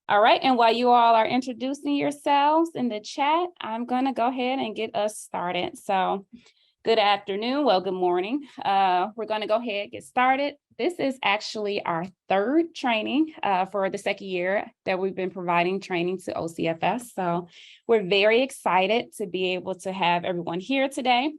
All right, and while you all are introducing yourselves in the chat, I'm going to go ahead and get us started. So good afternoon, well, good morning. We're going to go ahead and get started. This is actually our third training for the second year that we've been providing training to OCFS. So we're very excited to be able to have everyone here today.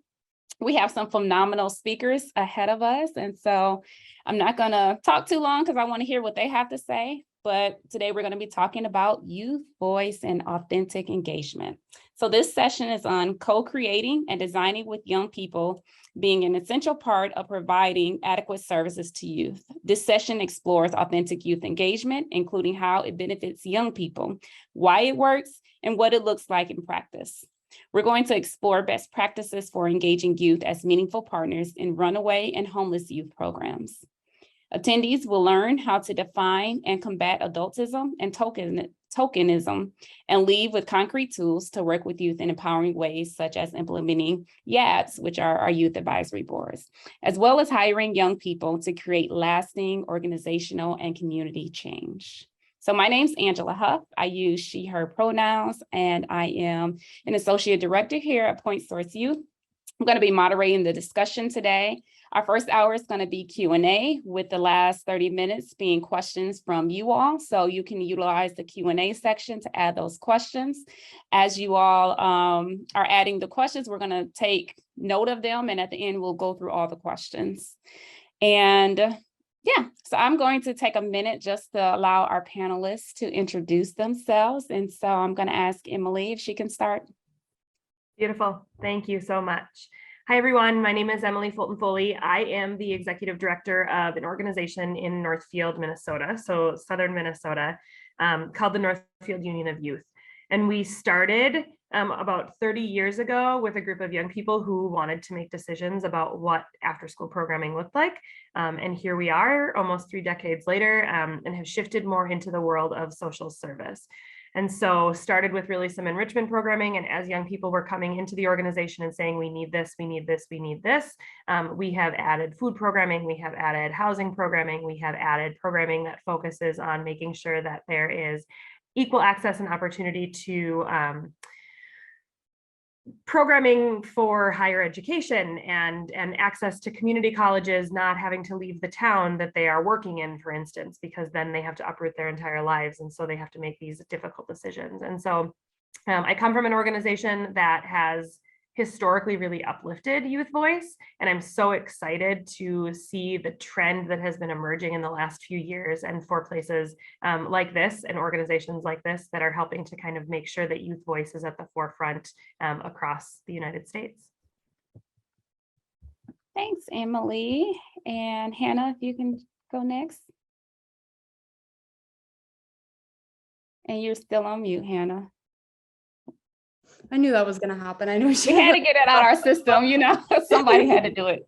We have some phenomenal speakers ahead of us. And so I'm not going to talk too long because I want to hear what they have to say. But today we're going to be talking about youth voice and authentic engagement. So this session is on co-creating and designing with young people being an essential part of providing adequate services to youth. This session explores authentic youth engagement, including how it benefits young people, why it works, and what it looks like in practice. We're going to explore best practices for engaging youth as meaningful partners in runaway and homeless youth programs. Attendees will learn how to define and combat adultism and tokenism and leave with concrete tools to work with youth in empowering ways, such as implementing YABs, which are our youth advisory boards, as well as hiring young people to create lasting organizational and community change. So my name's Angela Huff. I use she, her pronouns, and I am an associate director here at Point Source Youth. I'm going to be moderating the discussion today. Our first hour is going to be Q&A, with the last 30 minutes being questions from you all. So you can utilize the Q&A section to add those questions. As you all are adding the questions, we're going to take note of them, and at the end, we'll go through all the questions. And yeah, so I'm going to take a minute just to allow our panelists to introduce themselves. And so I'm going to ask Emily if she can start. Beautiful. Thank you so much. Hi, everyone. My name is Emily Fulton Foley. I am the executive director of an organization in Northfield, Minnesota, so southern Minnesota, called the Northfield Union of Youth. And we started about 30 years ago with a group of young people who wanted to make decisions about what after-school programming looked like. And here we are almost 3 decades later, and have shifted more into the world of social service. And so started with really some enrichment programming. And as young people were coming into the organization and saying, we need this, we need this, we need this, we have added food programming, we have added housing programming, we have added programming that focuses on making sure that there is equal access and opportunity to programming for higher education and access to community colleges, not having to leave the town that they are working in, for instance, because then they have to uproot their entire lives. And so they have to make these difficult decisions. And so I come from an organization that has historically really uplifted youth voice. And I'm so excited to see the trend that has been emerging in the last few years, and for places like this and organizations like this that are helping to kind of make sure that youth voice is at the forefront across the United States. Thanks, Emily. And Hannah, if you can go next. And you're still on mute, Hannah. I knew that was going to happen. I knew we had to get it out of our system, you know, somebody had to do it.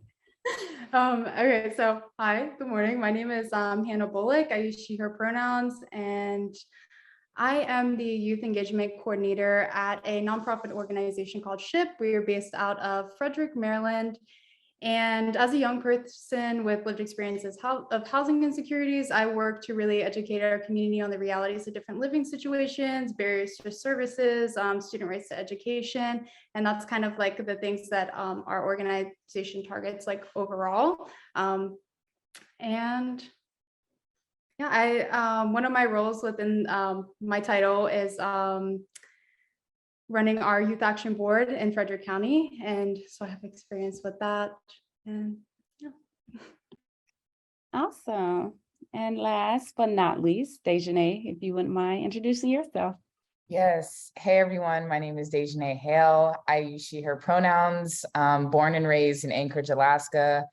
Okay, so hi, good morning. My name is Hannah Bullock. I use she, her pronouns, and I am the youth engagement coordinator at a nonprofit organization called SHIP. We are based out of Frederick, Maryland. And as a young person with lived experiences of housing insecurities, I work to really educate our community on the realities of different living situations, barriers to services, student rights to education. And that's kind of like the things that our organization targets like overall. And yeah, one of my roles within my title is running our youth action board in Frederick County. And so I have experience with that. And yeah. Awesome. And last but not least, Dejanay, if you wouldn't mind introducing yourself. Yes. Hey, everyone. My name is Dejanay Hale. I use she, her pronouns, born and raised in Anchorage, Alaska.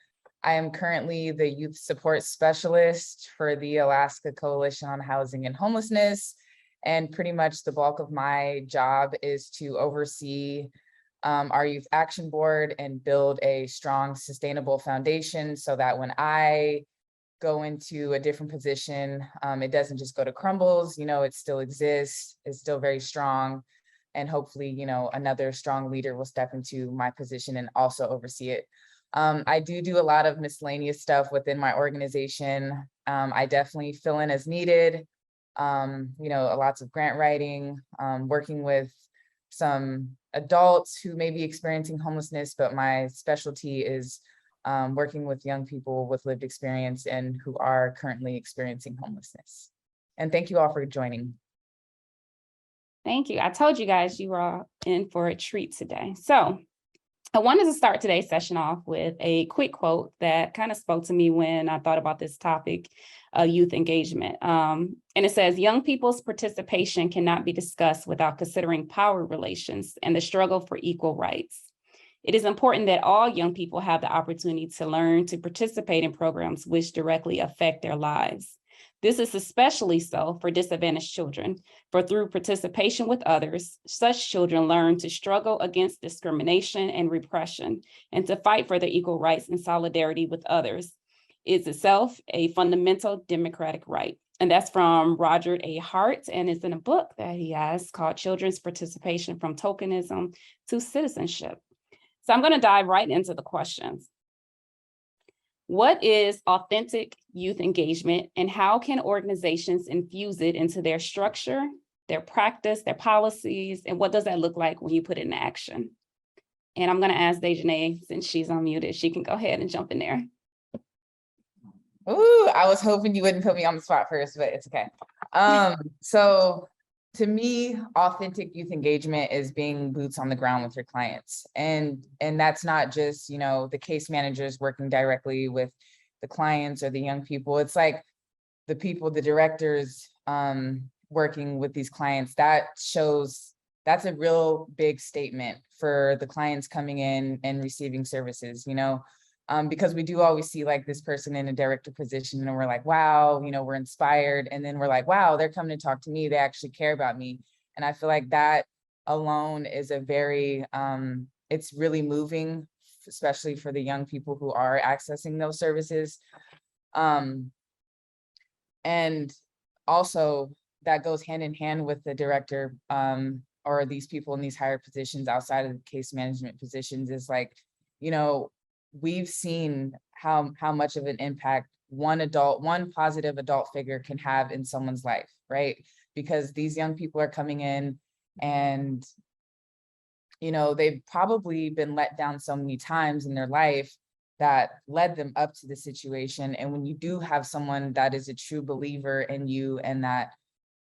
I am currently the youth support specialist for the Alaska Coalition on Housing and Homelessness. And pretty much the bulk of my job is to oversee our youth action board and build a strong, sustainable foundation so that when I go into a different position, it doesn't just go to crumbles, you know, it still exists, it's still very strong. And hopefully, you know, another strong leader will step into my position and also oversee it. I do a lot of miscellaneous stuff within my organization. I definitely fill in as needed. lots of grant writing, working with some adults who may be experiencing homelessness, but my specialty is working with young people with lived experience and who are currently experiencing homelessness. And thank you all for joining. Thank you. I told you guys you were all in for a treat today. So I wanted to start today's session off with a quick quote that kind of spoke to me when I thought about this topic, youth engagement. And it says, young people's participation cannot be discussed without considering power relations and the struggle for equal rights. It is important that all young people have the opportunity to learn to participate in programs which directly affect their lives. This is especially so for disadvantaged children, for through participation with others, such children learn to struggle against discrimination and repression and to fight for their equal rights and solidarity with others is itself a fundamental democratic right. And that's from Roger A. Hart, and it's in a book that he has called Children's Participation from Tokenism to Citizenship. So I'm going to dive right into the questions. What is authentic youth engagement, and how can organizations infuse it into their structure, their practice, their policies, and what does that look like when you put it in action? And I'm going to ask Dejanay, since she's unmuted, she can go ahead and jump in there. Ooh, I was hoping you wouldn't put me on the spot first, but it's okay. So to me, authentic youth engagement is being boots on the ground with your clients. And that's not just, the case managers working directly with the clients or the young people. It's like the people, the directors working with these clients. That's a real big statement for the clients coming in and receiving services, because we do always see like this person in a director position and we're like, wow, we're inspired. And then we're like, wow, they're coming to talk to me. They actually care about me. And I feel like that alone is a very, it's really moving, especially for the young people who are accessing those services. And also that goes hand in hand with the director or these people in these higher positions outside of the case management positions is like, we've seen how much of an impact one positive adult figure can have in someone's life, right? Because these young people are coming in and, they've probably been let down so many times in their life that led them up to the situation. And when you do have someone that is a true believer in you, and that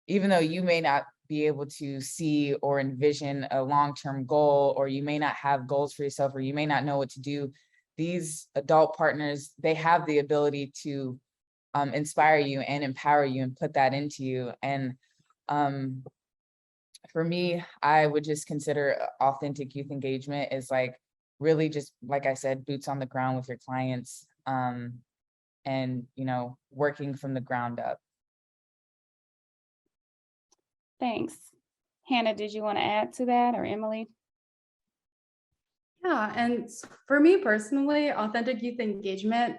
even though you may not be able to see or envision a long-term goal, or you may not have goals for yourself, or you may not know what to do, these adult partners, they have the ability to inspire you and empower you and put that into you. And for me, I would just consider authentic youth engagement is like really just, like I said, boots on the ground with your clients and, working from the ground up. Thanks. Hannah, did you want to add to that, or Emily? Yeah, and for me personally, authentic youth engagement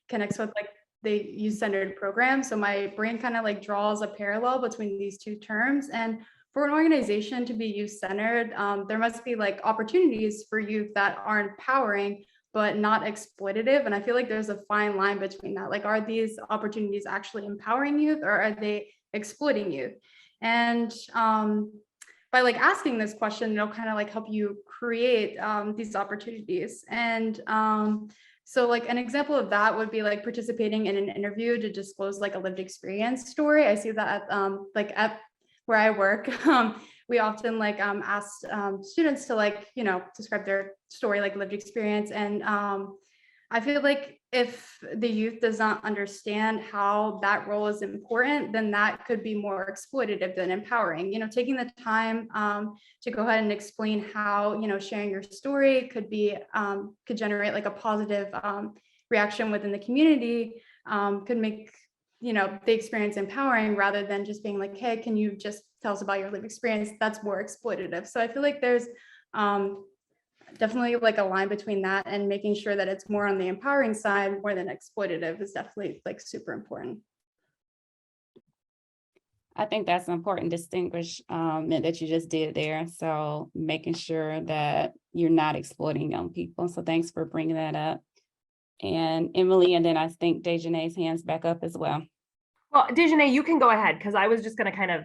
connects with like the youth-centered program. So my brain kind of like draws a parallel between these two terms. And for an organization to be youth-centered, there must be like opportunities for youth that are empowering, but not exploitative. And I feel like there's a fine line between that. Like, are these opportunities actually empowering youth, or are they exploiting youth? And by like asking this question, it'll kind of like help you create these opportunities. And so like an example of that would be like participating in an interview to disclose like a lived experience story. I see that at where I work, we often like ask students to like, describe their story, like lived experience. And I feel like if the youth does not understand how that role is important, then that could be more exploitative than empowering. Taking the time to go ahead and explain how, sharing your story could generate like a positive reaction within the community, could make, the experience empowering, rather than just being like, hey, can you just tell us about your lived experience? That's more exploitative. So I feel like there's definitely like a line between that and making sure that it's more on the empowering side more than exploitative is definitely like super important. I think that's an important distinguishment that you just did there. So making sure that you're not exploiting young people. So thanks for bringing that up. And Emily, and then I think Dejanay's hands back up as well. Well, Dejanay, you can go ahead because I was just going to kind of,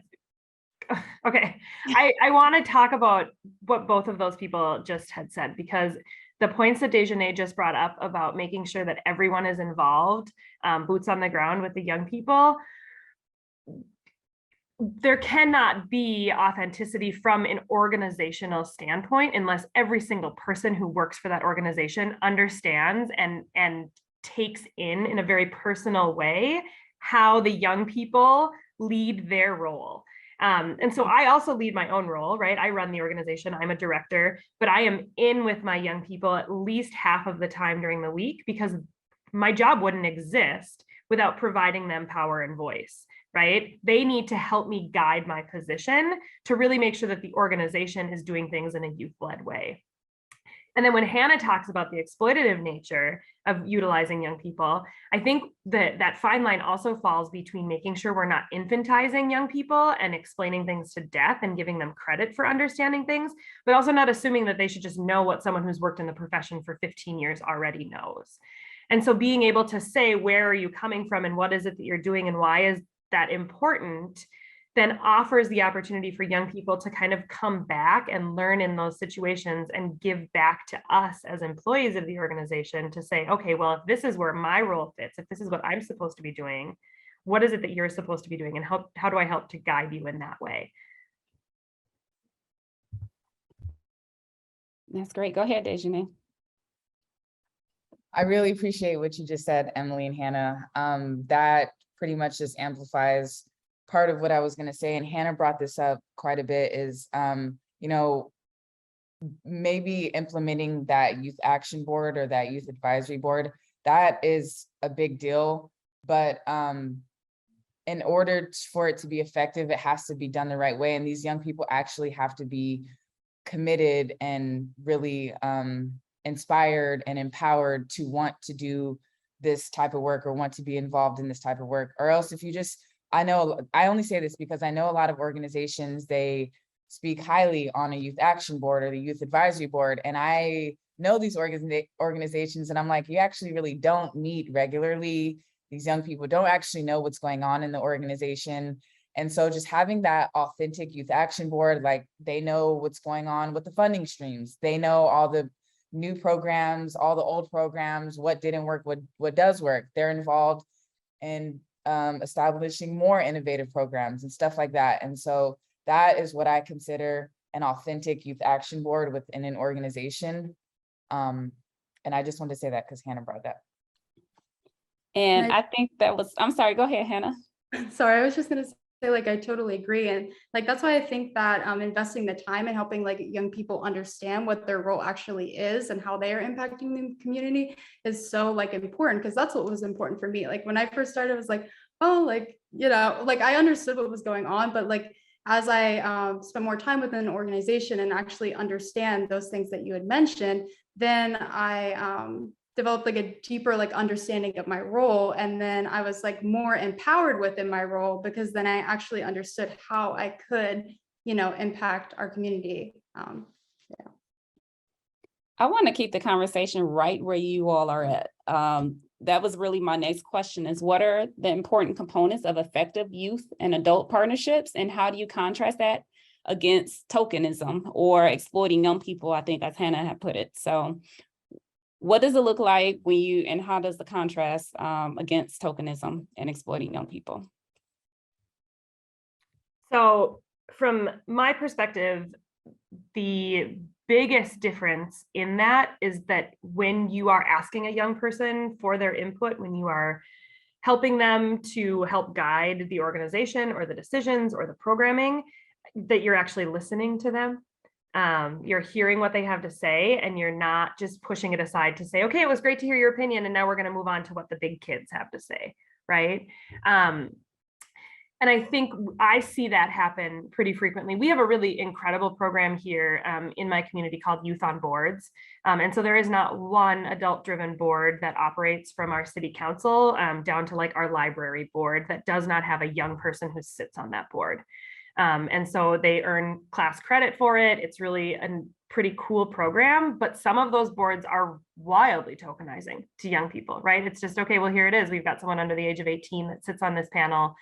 okay. I want to talk about what both of those people just had said, because the points that Dejanay just brought up about making sure that everyone is involved, boots on the ground with the young people, there cannot be authenticity from an organizational standpoint unless every single person who works for that organization understands and takes in a very personal way how the young people lead their role. And so I also lead my own role, right? I run the organization, I'm a director, but I am in with my young people at least half of the time during the week, because my job wouldn't exist without providing them power and voice, right? They need to help me guide my position to really make sure that the organization is doing things in a youth-led way. And then when Hannah talks about the exploitative nature of utilizing young people, I think that fine line also falls between making sure we're not infantizing young people and explaining things to death and giving them credit for understanding things, but also not assuming that they should just know what someone who's worked in the profession for 15 years already knows. And so being able to say, where are you coming from and what is it that you're doing and why is that important, then offers the opportunity for young people to kind of come back and learn in those situations and give back to us as employees of the organization to say, okay, well, if this is where my role fits, if this is what I'm supposed to be doing, what is it that you're supposed to be doing? And how do I help to guide you in that way? That's great. Go ahead, Dejanay. I really appreciate what you just said, Emily and Hannah. That pretty much just amplifies part of what I was going to say. And Hannah brought this up quite a bit is, you know, maybe implementing that youth action board or that youth advisory board. That is a big deal. But in order for it to be effective, it has to be done the right way. And these young people actually have to be committed and really inspired and empowered to want to do this type of work or want to be involved in this type of work. Or else if you just, I know, I only say this because I know a lot of organizations, they speak highly on a youth action board or the youth advisory board. And I know these organizations and I'm like, you actually really don't meet regularly. These young people don't actually know what's going on in the organization. And so just having that authentic youth action board, like they know what's going on with the funding streams. They know all the new programs, all the old programs, what didn't work, what does work. They're involved in establishing more innovative programs and stuff like that. And so that is what I consider an authentic youth action board within an organization. And I just wanted to say that because Hannah brought that. And I think that was, I'm sorry, go ahead, Hannah. Sorry, I was just going to say, like, I totally agree. And like, that's why I think that investing the time and helping like young people understand what their role actually is and how they are impacting the community is so like important, because that's what was important for me. Like when I first started, I was like, oh, like, you know, like I understood what was going on, but like, as I spent more time within an organization and actually understand those things that you had mentioned, then I developed like a deeper like understanding of my role. And then I was like more empowered within my role because then I actually understood how I could, you know, impact our community. Yeah. I want to keep the conversation right where you all are at. That was really my next question is, what are the important components of effective youth and adult partnerships? And how do you contrast that against tokenism or exploiting young people? I think as Hannah had put it. So what does it look like when you, and how does the contrast against tokenism and exploiting young people? So from my perspective, the biggest difference in that is that when you are asking a young person for their input, when you are helping them to help guide the organization or the decisions or the programming, that you're actually listening to them. You're hearing what they have to say and you're not just pushing it aside to say, okay, it was great to hear your opinion and now we're going to move on to what the big kids have to say, right? And I think I see that happen pretty frequently. We have a really incredible program here in my community called Youth on Boards. And so there is not one adult-driven board that operates from our city council down to like our library board that does not have a young person who sits on that board. And so they earn class credit for it. It's really a pretty cool program, but some of those boards are wildly tokenizing to young people, right? It's just, okay, well, here it is. We've got someone under the age of 18 that sits on this panel.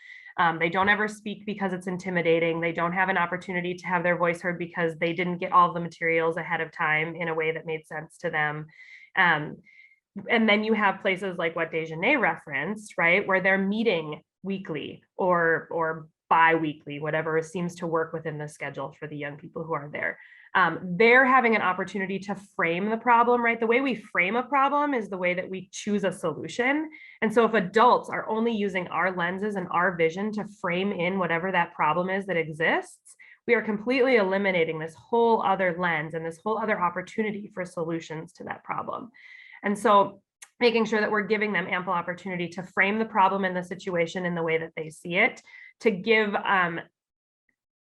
They don't ever speak because it's intimidating. They don't have an opportunity to have their voice heard because they didn't get all the materials ahead of time in a way that made sense to them. And then you have places like what Dejanay referenced, right, where they're meeting weekly or bi-weekly, whatever seems to work within the schedule for the young people who are there. They're having an opportunity to frame the problem, right? The way we frame a problem is the way that we choose a solution. And so if adults are only using our lenses and our vision to frame in whatever that problem is that exists, we are completely eliminating this whole other lens and this whole other opportunity for solutions to that problem. And so making sure that we're giving them ample opportunity to frame the problem and the situation in the way that they see it, to give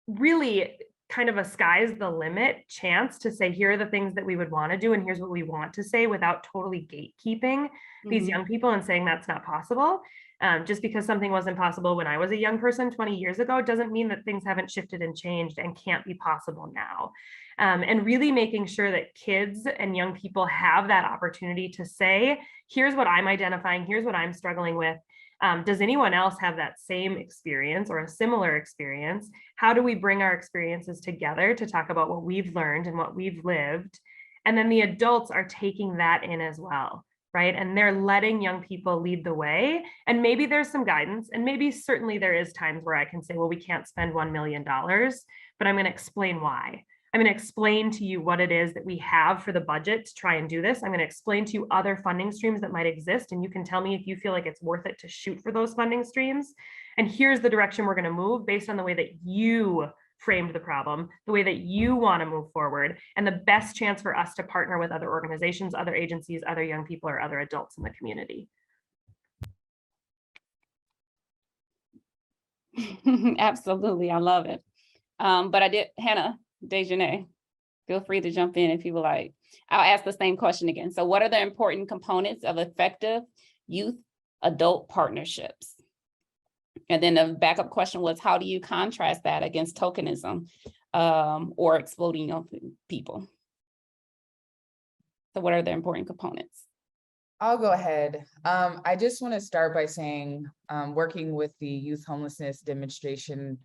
really kind of a sky's the limit chance to say, here are the things that we would want to do, and here's what we want to say, without totally gatekeeping these young people and saying that's not possible. Just because something wasn't possible when I was a young person 20 years ago doesn't mean that things haven't shifted and changed and can't be possible now. And really making sure that kids and young people have that opportunity to say, here's what I'm identifying, here's what I'm struggling with. Does anyone else have that same experience or a similar experience? How do we bring our experiences together to talk about what we've learned and what we've lived? And then the adults are taking that in as well, right? And they're letting young people lead the way. And maybe there's some guidance, and maybe certainly there is times where I can say, well, we can't spend $1 million, but I'm going to explain why. I'm going to explain to you what it is that we have for the budget to try and do this. I'm going to explain to you other funding streams that might exist, and you can tell me if you feel like it's worth it to shoot for those funding streams. And here's the direction we're going to move based on the way that you framed the problem, the way that you want to move forward, and the best chance for us to partner with other organizations, other agencies, other young people, or other adults in the community. Absolutely, I love it. But I did, Hannah, Dejanay, feel free to jump in if you would like. I'll ask the same question again. So what are the important components of effective youth-adult partnerships? And then the backup question was, how do you contrast that against tokenism or exploding young people? So what are the important components? I'll go ahead. I just want to start by saying working with the Youth Homelessness Demonstration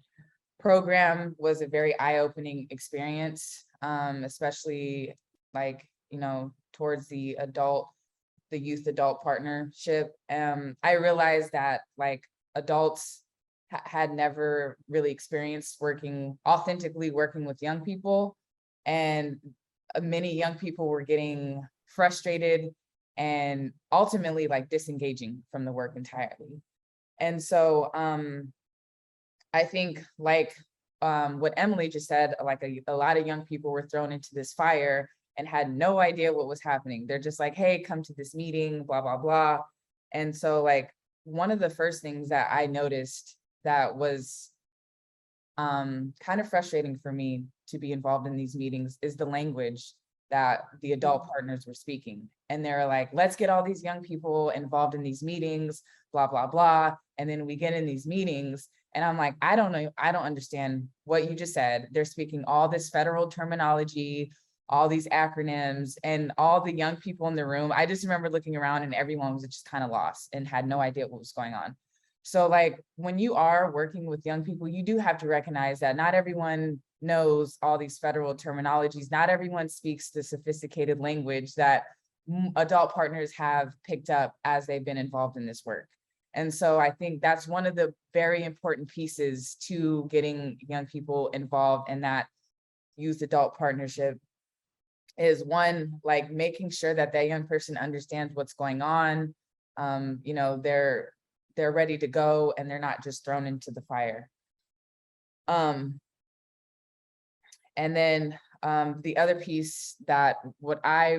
Program was a very eye-opening experience, especially like, towards the youth adult partnership. I realized that like adults had never really experienced authentically working with young people, and many young people were getting frustrated and ultimately like disengaging from the work entirely. And so I think like what Emily just said, like a lot of young people were thrown into this fire and had no idea what was happening. They're just like, hey, come to this meeting, blah, blah, blah. And so like one of the first things that I noticed that was kind of frustrating for me to be involved in these meetings is the language that the adult partners were speaking. And they're like, let's get all these young people involved in these meetings, blah, blah, blah. And then we get in these meetings and I'm like, I don't know, I don't understand what you just said. They're speaking all this federal terminology, all these acronyms, and all the young people in the room. I just remember looking around and everyone was just kind of lost and had no idea what was going on. So like when you are working with young people, you do have to recognize that not everyone knows all these federal terminologies. Not everyone speaks the sophisticated language that adult partners have picked up as they've been involved in this work. And so I think that's one of the very important pieces to getting young people involved in that youth adult partnership is one, like making sure that that young person understands what's going on. They're ready to go and they're not just thrown into the fire. And then the other piece that what I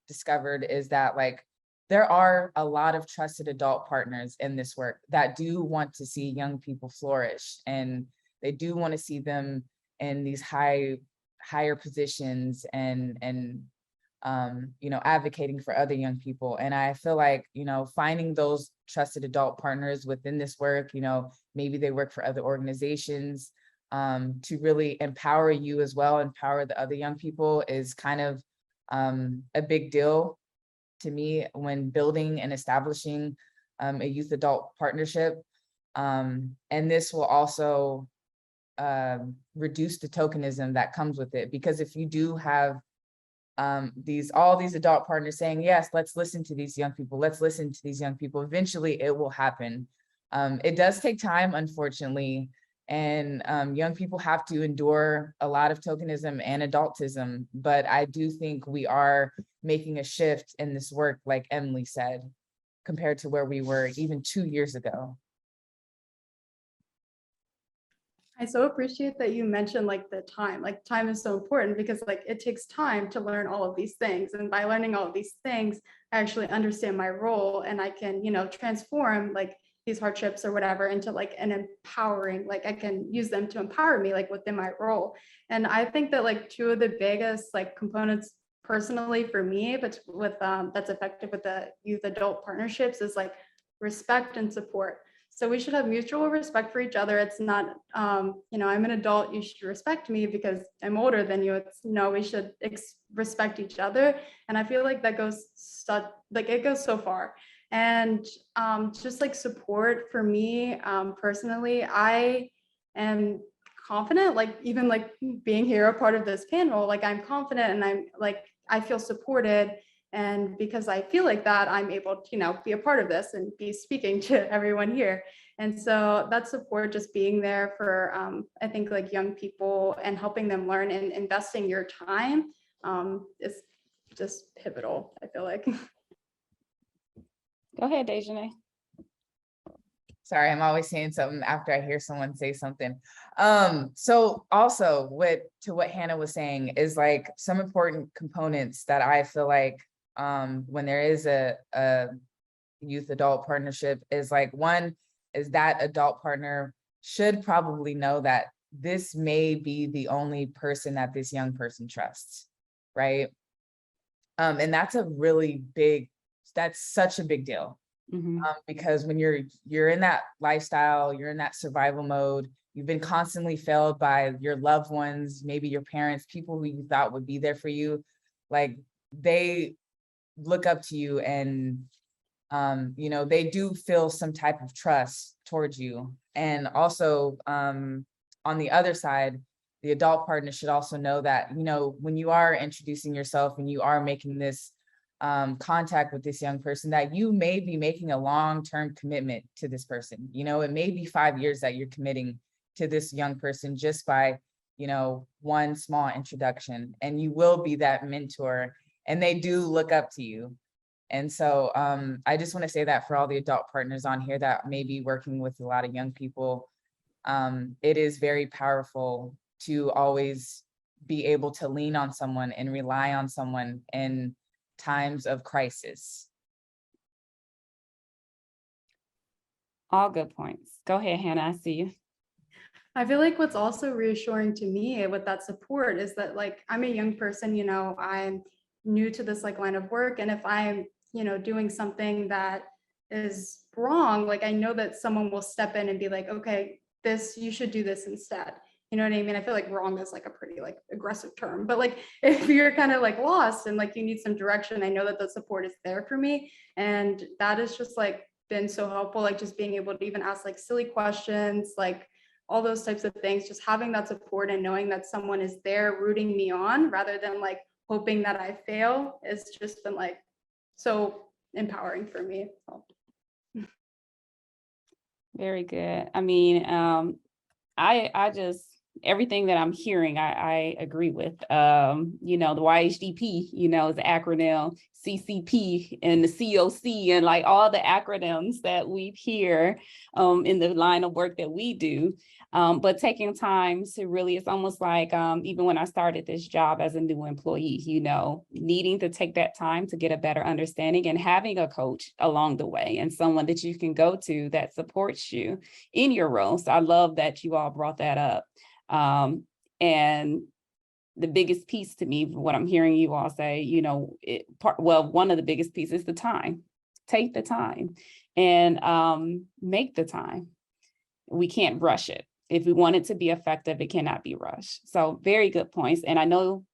discovered is that like there are a lot of trusted adult partners in this work that do want to see young people flourish, and they do want to see them in these higher positions and advocating for other young people. And I feel like, finding those trusted adult partners within this work, maybe they work for other organizations, to really empower you as well, empower the other young people is kind of a big deal to me when building and establishing a youth adult partnership. And this will also reduce the tokenism that comes with it, because if you do have all these adult partners saying, yes, let's listen to these young people, let's listen to these young people, eventually it will happen. It does take time, unfortunately, and young people have to endure a lot of tokenism and adultism, but I do think we are making a shift in this work, like Emily said, compared to where we were even 2 years ago. I so appreciate that you mentioned like the time, like time is so important because like it takes time to learn all of these things. And by learning all of these things, I actually understand my role and I can, transform like these hardships or whatever into like an empowering, like I can use them to empower me like within my role. And I think that like two of the biggest like components personally for me, but with that's effective with the youth adult partnerships is like respect and support. So we should have mutual respect for each other. It's not, I'm an adult, you should respect me because I'm older than you. It's no, we should respect each other. And I feel like that goes it goes so far. And just like support for me personally, I am confident, like even like being here a part of this panel, like I'm confident and I'm like, I feel supported. And because I feel like that, I'm able to, be a part of this and be speaking to everyone here. And so that support, just being there for, I think like young people and helping them learn and investing your time is just pivotal, I feel like. Go ahead, Dejanay. Sorry, I'm always saying something after I hear someone say something. So also to what Hannah was saying is like some important components that I feel like when there is a youth adult partnership is like, one is that adult partner should probably know that this may be the only person that this young person trusts, right? And that's such a big deal. Mm-hmm. Because when you're in that lifestyle, you're in that survival mode, you've been constantly failed by your loved ones, maybe your parents, people who you thought would be there for you, like they look up to you and they do feel some type of trust towards you. And also on the other side, the adult partner should also know that when you are introducing yourself and you are making this contact with this young person, that you may be making a long-term commitment to this person. It may be 5 years that you're committing to this young person just by one small introduction, and you will be that mentor and they do look up to you. And so I just want to say that for all the adult partners on here that may be working with a lot of young people, it is very powerful to always be able to lean on someone and rely on someone in times of crisis. All good points. Go ahead, Hannah, I see you. I feel like what's also reassuring to me with that support is that like I'm a young person, I'm new to this like line of work, and if I'm doing something that is wrong, like I know that someone will step in and be like, okay, you should do this instead. You know what I mean? I feel like wrong is like a pretty like aggressive term, but like if you're kind of like lost and like you need some direction, I know that the support is there for me. And that has just like been so helpful, like just being able to even ask like silly questions, like all those types of things, just having that support and knowing that someone is there rooting me on rather than like hoping that I fail has just been like so empowering for me. So. Very good. I mean, I just, everything that I'm hearing, I agree with. The YHDP, is the acronym, CCP and the COC and like all the acronyms that we hear in the line of work that we do. But taking time to really, it's almost like even when I started this job as a new employee, needing to take that time to get a better understanding and having a coach along the way and someone that you can go to that supports you in your role. So I love that you all brought that up. And the biggest piece to me, what I'm hearing you all say, one of the biggest pieces is the time. Take the time and make the time. We can't rush it. If we want it to be effective, it cannot be rushed. So very good points. And I know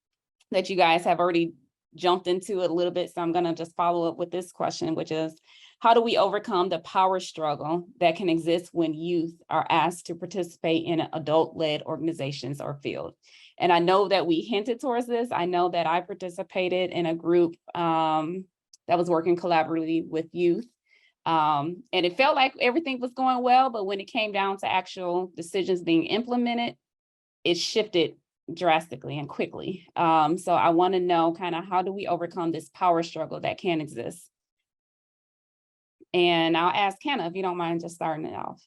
that you guys have already jumped into it a little bit. So I'm going to just follow up with this question, which is, how do we overcome the power struggle that can exist when youth are asked to participate in adult-led organizations or field? And I know that we hinted towards this. I know that I participated in a group that was working collaboratively with youth. And it felt like everything was going well, but when it came down to actual decisions being implemented, it shifted drastically and quickly. So I want to know kind of, how do we overcome this power struggle that can exist? And I'll ask Hannah, if you don't mind just starting it off.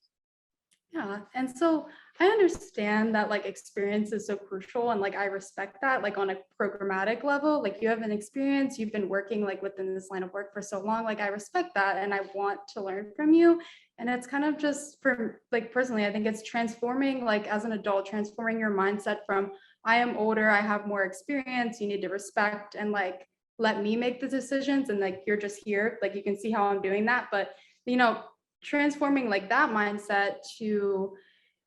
Yeah, and so I understand that like experience is so crucial, and like I respect that, like on a programmatic level, like you have an experience, you've been working like within this line of work for so long, like I respect that and I want to learn from you. And it's kind of just for like personally, I think it's transforming, like as an adult, transforming your mindset from I am older, I have more experience, you need to respect and like let me make the decisions, and like you're just here, like you can see how I'm doing that. But you know, transforming like that mindset to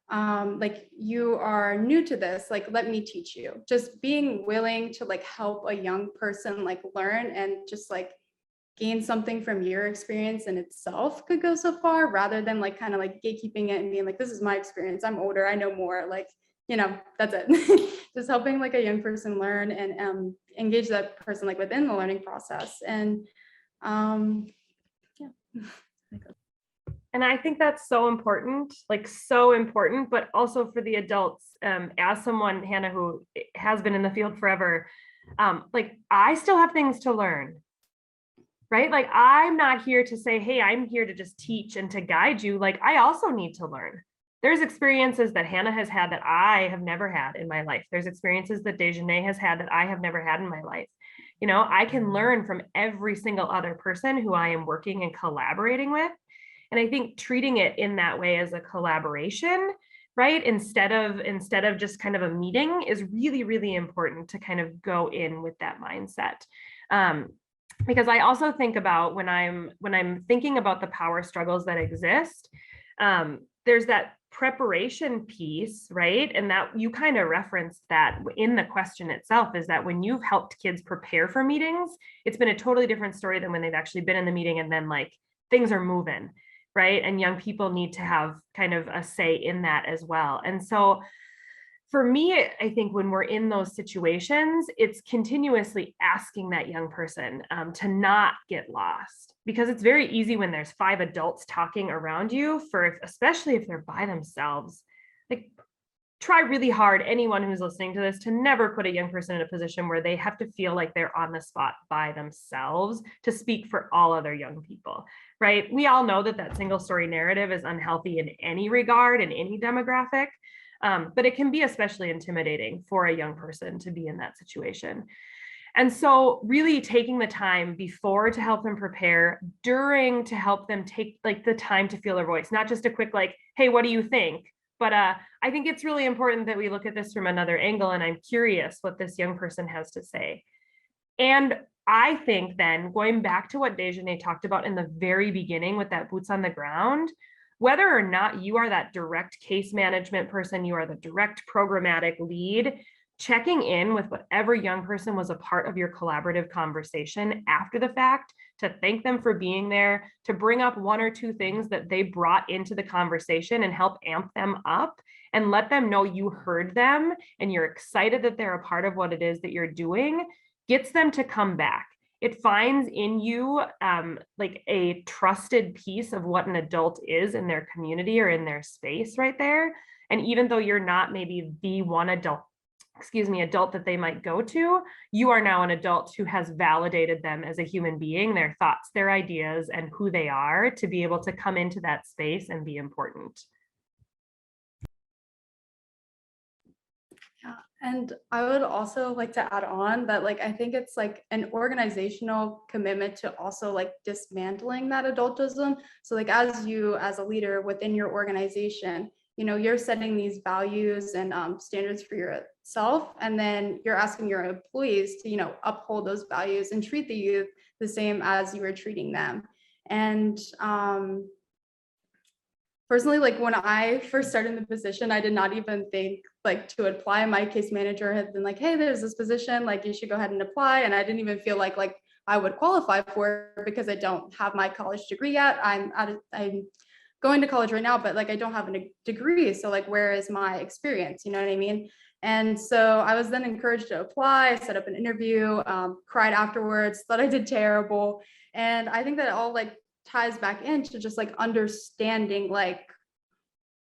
like you are new to this, like let me teach you. Just being willing to like help a young person like learn and just like gain something from your experience in itself could go so far, rather than like kind of like gatekeeping it and being like, this is my experience, I'm older, I know more, like, you know, that's it. Just helping like a young person learn and engage that person like within the learning process. And yeah. And I think that's so important, like so important, but also for the adults, as someone, Hannah, who has been in the field forever, like I still have things to learn, right? Like I'm not here to say, hey, I'm here to just teach and to guide you. Like I also need to learn. There's experiences that Hannah has had that I have never had in my life. There's experiences that Dejanay has had that I have never had in my life. You know, I can learn from every single other person who I am working and collaborating with. And I think treating it in that way as a collaboration, right, instead of just kind of a meeting, is really, really important to kind of go in with that mindset. Because I also think about when I'm thinking about the power struggles that exist, there's that preparation piece, right? And that you kind of referenced that in the question itself, is that when you've helped kids prepare for meetings, it's been a totally different story than when they've actually been in the meeting and then like things are moving, right? And young people need to have kind of a say in that as well. And so for me, I think when we're in those situations, it's continuously asking that young person to not get lost, because it's very easy when there's 5 adults talking around you, especially if they're by themselves. Like, try really hard, anyone who's listening to this, to never put a young person in a position where they have to feel like they're on the spot by themselves to speak for all other young people, right? We all know that single story narrative is unhealthy in any regard, in any demographic. But it can be especially intimidating for a young person to be in that situation. And so really taking the time before to help them prepare, during to help them take like the time to feel their voice, not just a quick like, hey, what do you think? But I think it's really important that we look at this from another angle, and I'm curious what this young person has to say. And I think then going back to what Dejanay talked about in the very beginning with that boots on the ground, whether or not you are that direct case management person, you are the direct programmatic lead, checking in with whatever young person was a part of your collaborative conversation after the fact, to thank them for being there, to bring up 1 or 2 things that they brought into the conversation and help amp them up and let them know you heard them and you're excited that they're a part of what it is that you're doing, gets them to come back. It finds in you like a trusted piece of what an adult is in their community or in their space right there. And even though you're not maybe the one adult that they might go to, you are now an adult who has validated them as a human being, their thoughts, their ideas, and who they are, to be able to come into that space and be important. Yeah, and I would also like to add on that, like, I think it's like an organizational commitment to also like dismantling that adultism. So like as a leader within your organization, you know, you're setting these values and standards for yourself, and then you're asking your employees to, you know, uphold those values and treat the youth the same as you were treating them. And personally, like when I first started in the position, I did not even think like to apply. My case manager had been like, hey, there's this position, like you should go ahead and apply. And I didn't even feel like I would qualify for it because I don't have my college degree yet. I'm going to college right now, but like I don't have a degree. So like, where is my experience? You know what I mean? And so I was then encouraged to apply. I set up an interview, cried afterwards, thought I did terrible. And I think that it all like ties back into just like understanding like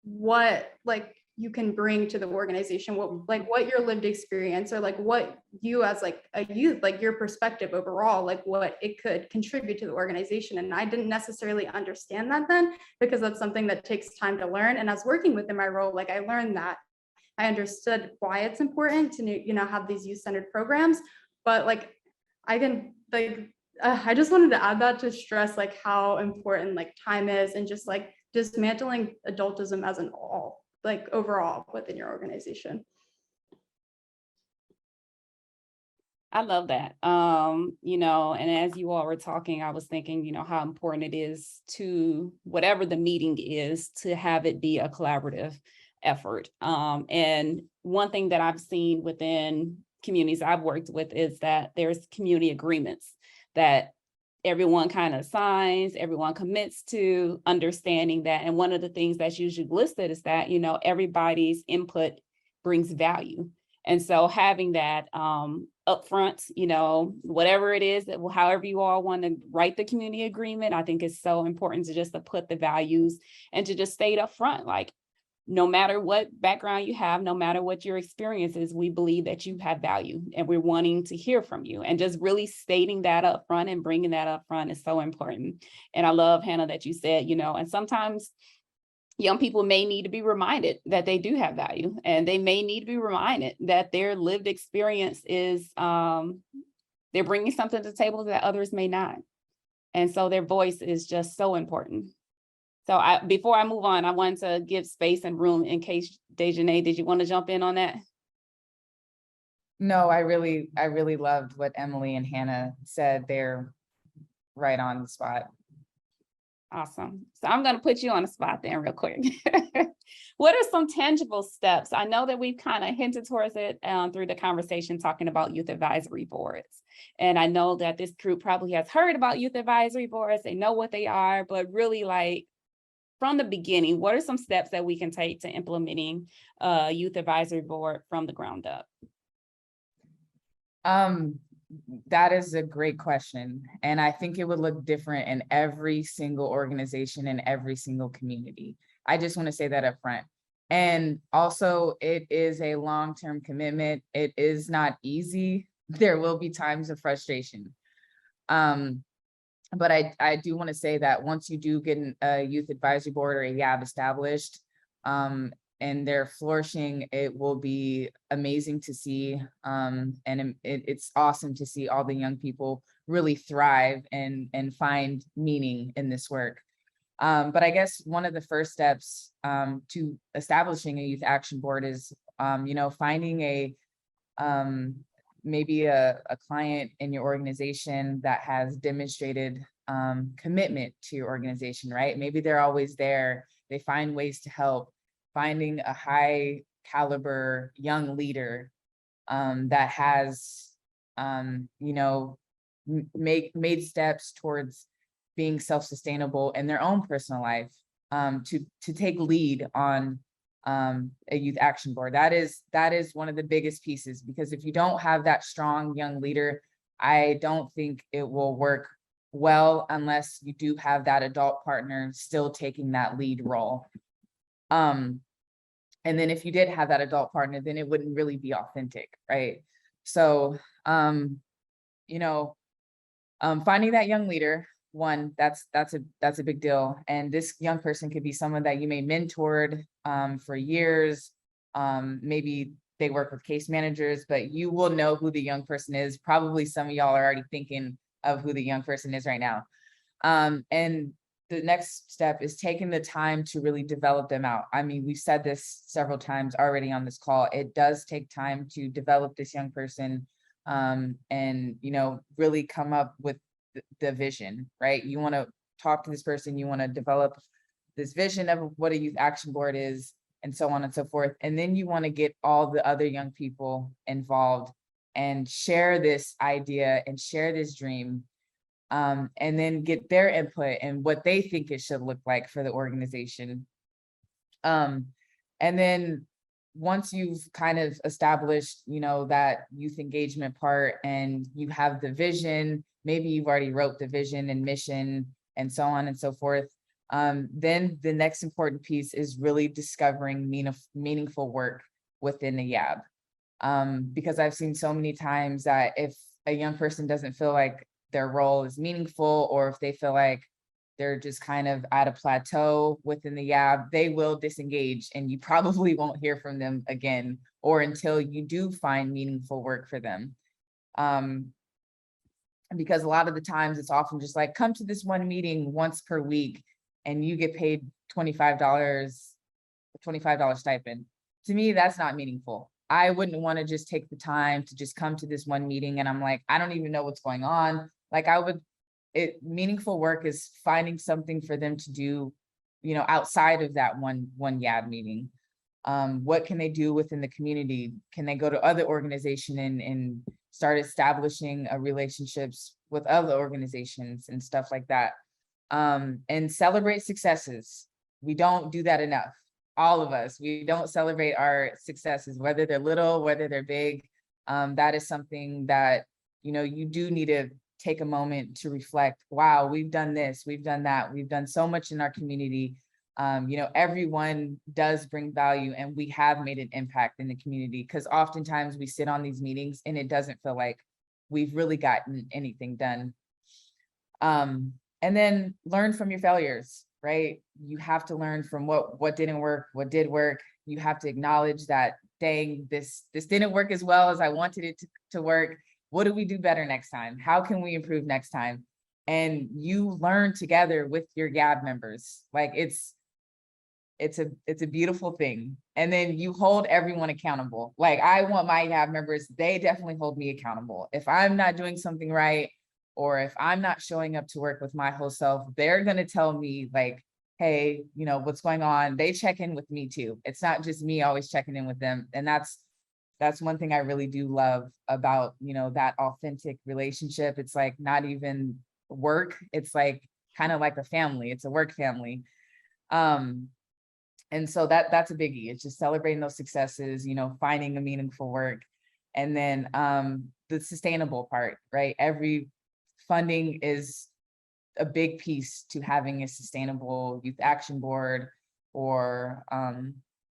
what like you can bring to the organization, what your lived experience or like what you as like a youth, like your perspective overall, like what it could contribute to the organization. And I didn't necessarily understand that then, because that's something that takes time to learn. And as working within my role, like I learned that. I understood why it's important to, you know, have these youth-centered programs, but like I can like I just wanted to add that to stress like how important like time is, and just like dismantling adultism as an all, like overall within your organization. I love that. You know, and as you all were talking, I was thinking, you know, how important it is to whatever the meeting is to have it be a collaborative effort. And one thing that I've seen within communities I've worked with is that there's community agreements that everyone kind of signs, everyone commits to, understanding that. And one of the things that's usually listed is that, you know, everybody's input brings value. And so having that upfront, you know, whatever it is that however you all want to write the community agreement, I think is so important to just to put the values and to just state up front, like, no matter what background you have, no matter what your experience is, we believe that you have value and we're wanting to hear from you. And just really stating that up front and bringing that up front is so important. And I love, Hannah, that you said, you know, and sometimes young people may need to be reminded that they do have value, and they may need to be reminded that their lived experience is, they're bringing something to the table that others may not. And so their voice is just so important. So before I move on, I wanted to give space and room in case, Dejanay, did you want to jump in on that? No, I really loved what Emily and Hannah said. They're right on the spot. Awesome. So I'm going to put you on the spot then real quick. What are some tangible steps? I know that we've kind of hinted towards it through the conversation talking about youth advisory boards. And I know that this group probably has heard about youth advisory boards. They know what they are, but really like, from the beginning, what are some steps that we can take to implementing a youth advisory board from the ground up? That is a great question. And I think it would look different in every single organization and every single community. I just want to say that up front. And also, it is a long-term commitment. It is not easy. There will be times of frustration. But I do want to say that once you do get a youth advisory board or a YAB established, and they're flourishing, it will be amazing to see. And it's awesome to see all the young people really thrive and find meaning in this work. But I guess one of the first steps to establishing a youth action board is, you know, finding a maybe a client in your organization that has demonstrated commitment to your organization, right? Maybe they're always there. They find ways to help. Finding a high caliber young leader that has, you know, made steps towards being self-sustainable in their own personal life, to take lead on a youth action board. That is one of the biggest pieces, because if you don't have that strong young leader, I don't think it will work well unless you do have that adult partner still taking that lead role. And then if you did have that adult partner, then it wouldn't really be authentic, right? So, you know, finding that young leader, one, that's a big deal. And this young person could be someone that you may mentored for years. Maybe they work with case managers, but you will know who the young person is. Probably some of y'all are already thinking of who the young person is right now. And the next step is taking the time to really develop them out. I mean, we've said this several times already on this call. It does take time to develop this young person, and, you know, really come up with the vision, right? You want to talk to this person, you want to develop this vision of what a youth action board is, and so on and so forth. And then you want to get all the other young people involved and share this idea and share this dream, and then get their input and what they think it should look like for the organization. And then once you've kind of established, that youth engagement part and you have the vision, maybe you've already wrote the vision and mission and so on and so forth. Then the next important piece is really discovering meaningful work within the YAB. Because I've seen so many times that if a young person doesn't feel like their role is meaningful, or if they feel like they're just kind of at a plateau within the YAB, they will disengage and you probably won't hear from them again, or until you do find meaningful work for them. Because a lot of the times it's often just like, come to this one meeting once per week and you get paid $25 stipend. To me, that's not meaningful. I wouldn't want to just take the time to just come to this one meeting and I'm like, I don't even know what's going on. Like meaningful work is finding something for them to do, outside of that one YAB meeting. What can they do within the community? Can they go to other organizations and start establishing relationships with other organizations and stuff like that? And celebrate successes. We don't do that enough. All of us, we don't celebrate our successes, whether they're little, whether they're big. That is something that, you do need to take a moment to reflect. Wow, we've done this, we've done that, we've done so much in our community. Everyone does bring value and we have made an impact in the community, because oftentimes we sit on these meetings and it doesn't feel like we've really gotten anything done. And then learn from your failures, right? You have to learn from what didn't work, what did work. You have to acknowledge that, dang, this didn't work as well as I wanted it to work. What do we do better next time? How can we improve next time? And you learn together with your YAB members. Like it's a beautiful thing. And then you hold everyone accountable. Like I want my YAB members, they definitely hold me accountable. If I'm not doing something right, or if I'm not showing up to work with my whole self, they're going to tell me like, hey, what's going on? They check in with me too. It's not just me always checking in with them. And that's one thing I really do love about, that authentic relationship. It's like not even work. It's like kind of like a family. It's a work family. And so that's a biggie. It's just celebrating those successes, finding a meaningful work. And then the sustainable part, right? Every funding is a big piece to having a sustainable youth action board, or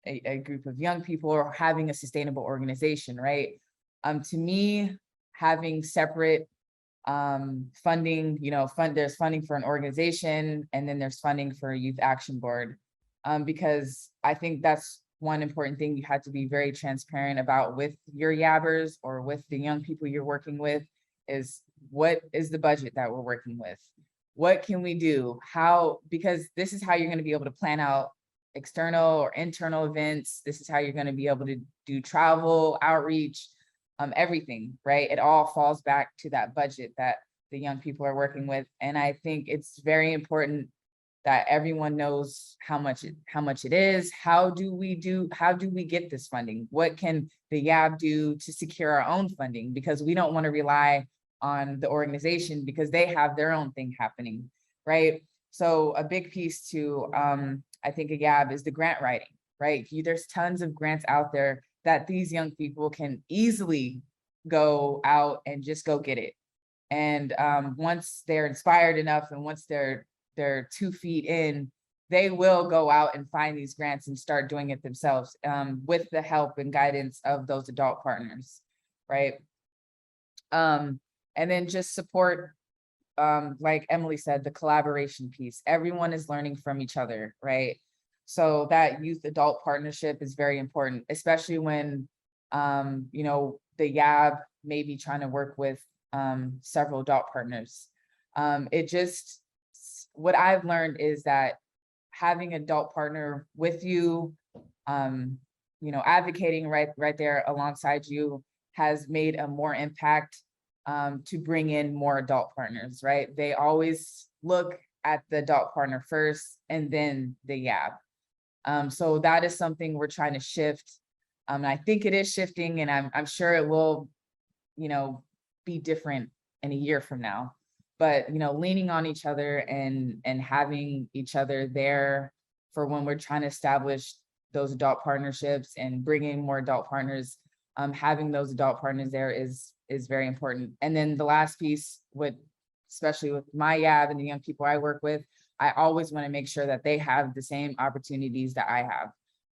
a group of young people, or having a sustainable organization, right? To me, having separate funding, there's funding for an organization and then there's funding for a youth action board, because I think that's one important thing you have to be very transparent about with your YABers or with the young people you're working with, is what is the budget that we're working with? What can we do? How, because this is how you're going to be able to plan out external or internal events. This is how you're going to be able to do travel, outreach, everything, right? It all falls back to that budget that the young people are working with. And I think it's very important that everyone knows how much it is. How do we get this funding? What can the YAB do to secure our own funding? Because we don't want to rely on the organization because they have their own thing happening, right? So a big piece to, I think, a YAB is the grant writing, right? There's tons of grants out there that these young people can easily go out and just go get it. And once they're inspired enough and once they're 2 feet in, they will go out and find these grants and start doing it themselves, with the help and guidance of those adult partners, right? And then just support, like Emily said, the collaboration piece. Everyone is learning from each other, right? So that youth adult partnership is very important, especially when, the YAB may be trying to work with several adult partners. What I've learned is that having an adult partner with you, advocating right there alongside you, has made a more impact to bring in more adult partners, right? They always look at the adult partner first and then the YAB. So that is something we're trying to shift. And I think it is shifting, and I'm sure it will, be different in a year from now. But, leaning on each other and having each other there for when we're trying to establish those adult partnerships and bringing more adult partners, having those adult partners there is very important. And then the last piece, especially with my YAB and the young people I work with, I always want to make sure that they have the same opportunities that I have,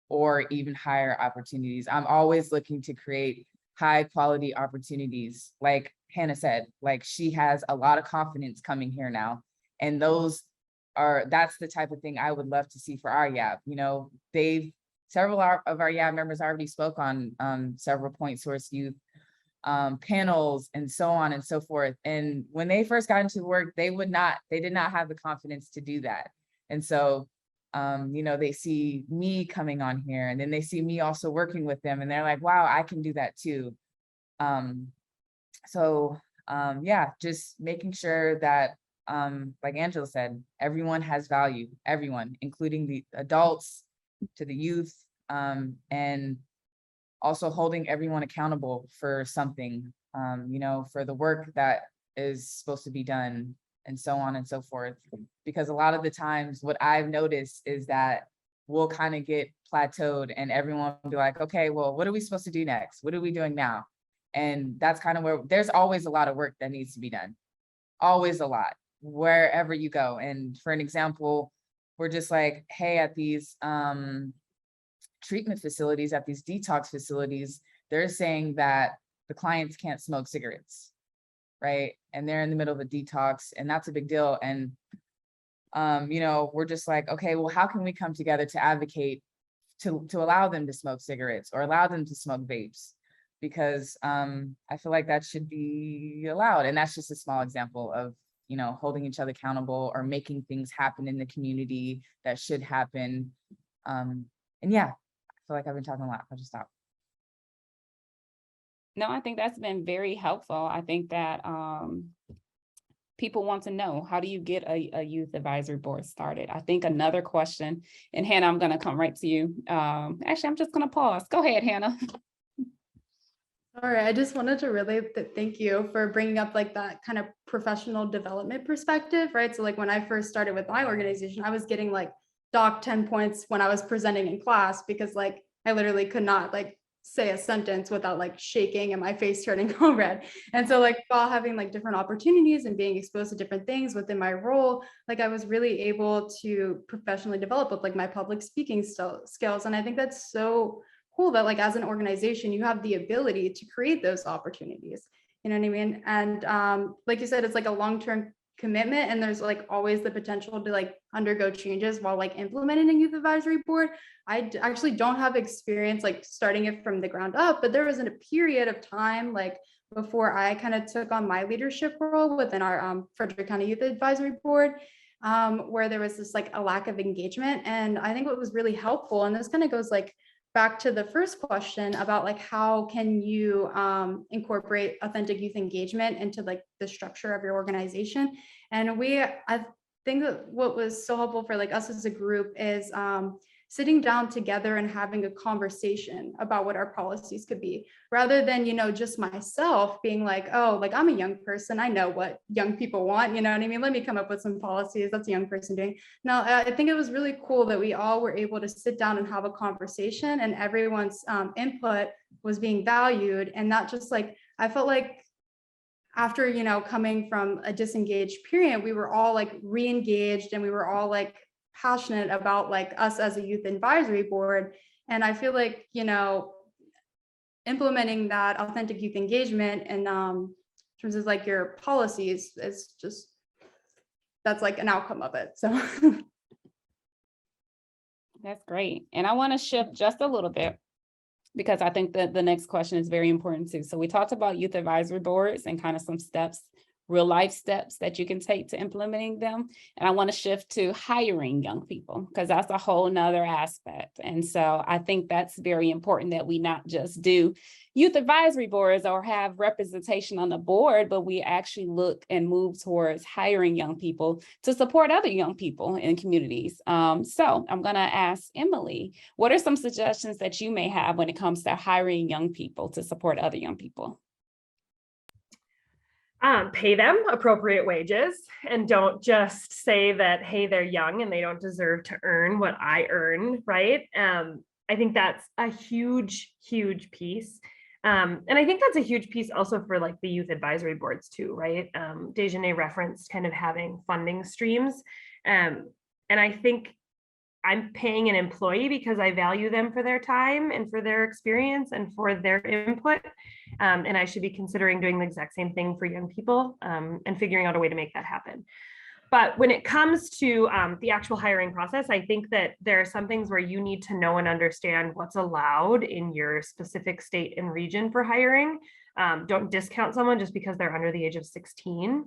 or even higher opportunities. I'm always looking to create high quality opportunities. Like Hannah said, like she has a lot of confidence coming here now. And that's the type of thing I would love to see for our YAB. Several of our YAB members already spoke on several point source youth panels and so on and so forth. And when they first got into work, they did not have the confidence to do that. And so, they see me coming on here, and then they see me also working with them, and they're like, wow, I can do that too. Yeah, just making sure that, like Angela said, everyone has value, everyone, including the adults to the youth, and also holding everyone accountable for something, for the work that is supposed to be done, and so on and so forth. Because a lot of the times what I've noticed is that we'll kind of get plateaued and everyone will be like, okay, well, what are we supposed to do next? What are we doing now? And that's kind of where there's always a lot of work that needs to be done. Always a lot, wherever you go. And for an example, we're just like, hey, at these treatment facilities, at these detox facilities, they're saying that the clients can't smoke cigarettes, right? And they're in the middle of a detox, and that's a big deal. And we're just like, okay, well, how can we come together to advocate to allow them to smoke cigarettes or allow them to smoke vapes? Because I feel like that should be allowed. And that's just a small example of, holding each other accountable or making things happen in the community that should happen. And yeah, I feel like I've been talking a lot. I'll just stop. No, I think that's been very helpful. I think that people want to know, how do you get a youth advisory board started? I think another question, and Hannah, I'm going to come right to you. Actually, I'm just going to pause. Go ahead, Hannah. All right, I just wanted to really thank you for bringing up like that kind of professional development perspective, right? So like when I first started with my organization, I was getting like docked 10 points when I was presenting in class because like I literally could not like say a sentence without like shaking and my face turning all red. And so like while having like different opportunities and being exposed to different things within my role, like I was really able to professionally develop with like my public speaking skills. And I think that's so cool that like as an organization, you have the ability to create those opportunities. You know what I mean? And like you said, it's like a long-term commitment, and there's like always the potential to like undergo changes while like implementing a youth advisory board. I actually don't have experience like starting it from the ground up, but there was a period of time like before I kind of took on my leadership role within our Frederick County Youth Advisory Board, where there was this like a lack of engagement. And I think what was really helpful, and this kind of goes like back to the first question about like how can you incorporate authentic youth engagement into like the structure of your organization. And I think that what was so helpful for like us as a group is sitting down together and having a conversation about what our policies could be, rather than, just myself being like, oh, like I'm a young person, I know what young people want, you know what I mean? Let me come up with some policies. That's a young person doing. Now, I think it was really cool that we all were able to sit down and have a conversation, and everyone's input was being valued. And not just like, I felt like after, coming from a disengaged period, we were all like re-engaged, and we were all like passionate about like us as a youth advisory board. And I feel like, implementing that authentic youth engagement and terms of like your policies is just, that's like an outcome of it. So That's great. And I want to shift just a little bit, because I think that the next question is very important too. So we talked about youth advisory boards and kind of some steps real life steps that you can take to implementing them. And I want to shift to hiring young people because that's a whole nother aspect. And so I think that's very important that we not just do youth advisory boards or have representation on the board, but we actually look and move towards hiring young people to support other young people in communities. So I'm going to ask Emily, what are some suggestions that you may have when it comes to hiring young people to support other young people? Pay them appropriate wages and don't just say that, hey, they're young and they don't deserve to earn what I earn, right? I think that's a huge, huge piece. And I think that's a huge piece also for like the youth advisory boards too, right? Dejanay referenced kind of having funding streams. And I think I'm paying an employee because I value them for their time and for their experience and for their input. And I should be considering doing the exact same thing for young people and figuring out a way to make that happen. But when it comes to the actual hiring process, I think that there are some things where you need to know and understand what's allowed in your specific state and region for hiring. Don't discount someone just because they're under the age of 16.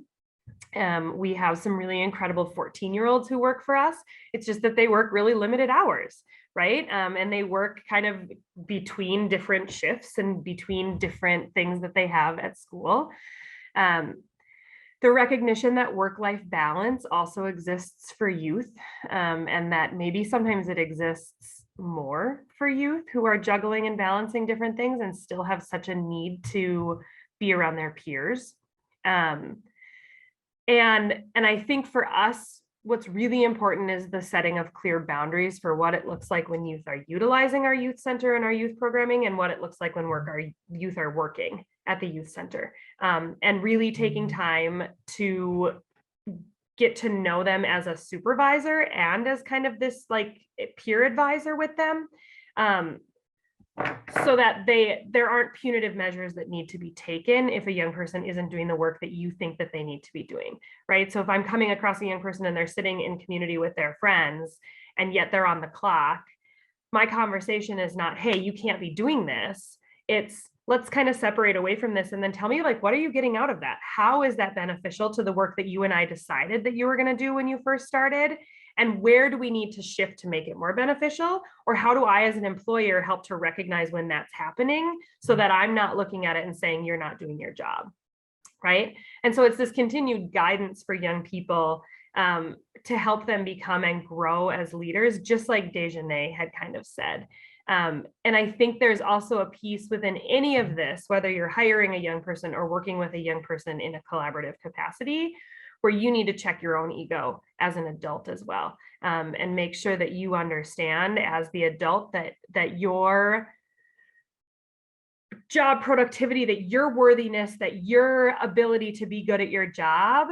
We have some really incredible 14-year-olds who work for us. It's just that they work really limited hours, right? And they work kind of between different shifts and between different things that they have at school. The recognition that work-life balance also exists for youth, and that maybe sometimes it exists more for youth who are juggling and balancing different things and still have such a need to be around their peers. And I think for us, what's really important is the setting of clear boundaries for what it looks like when youth are utilizing our youth center and our youth programming and what it looks like when our youth are working at the youth center, and really taking time to get to know them as a supervisor and as kind of this like peer advisor with them, so that there aren't punitive measures that need to be taken if a young person isn't doing the work that you think that they need to be doing, right? So if I'm coming across a young person and they're sitting in community with their friends and yet they're on the clock, my conversation is not, hey, you can't be doing this. It's, let's kind of separate away from this and then tell me, like, what are you getting out of that? How is that beneficial to the work that you and I decided that you were going to do when you first started? And where do we need to shift to make it more beneficial? Or how do I, as an employer, help to recognize when that's happening so that I'm not looking at it and saying, you're not doing your job, right? And so it's this continued guidance for young people to help them become and grow as leaders, just like Dejanay had kind of said. And I think there's also a piece within any of this, whether you're hiring a young person or working with a young person in a collaborative capacity, where you need to check your own ego as an adult as well, and make sure that you understand as the adult that your job productivity, that your worthiness, that your ability to be good at your job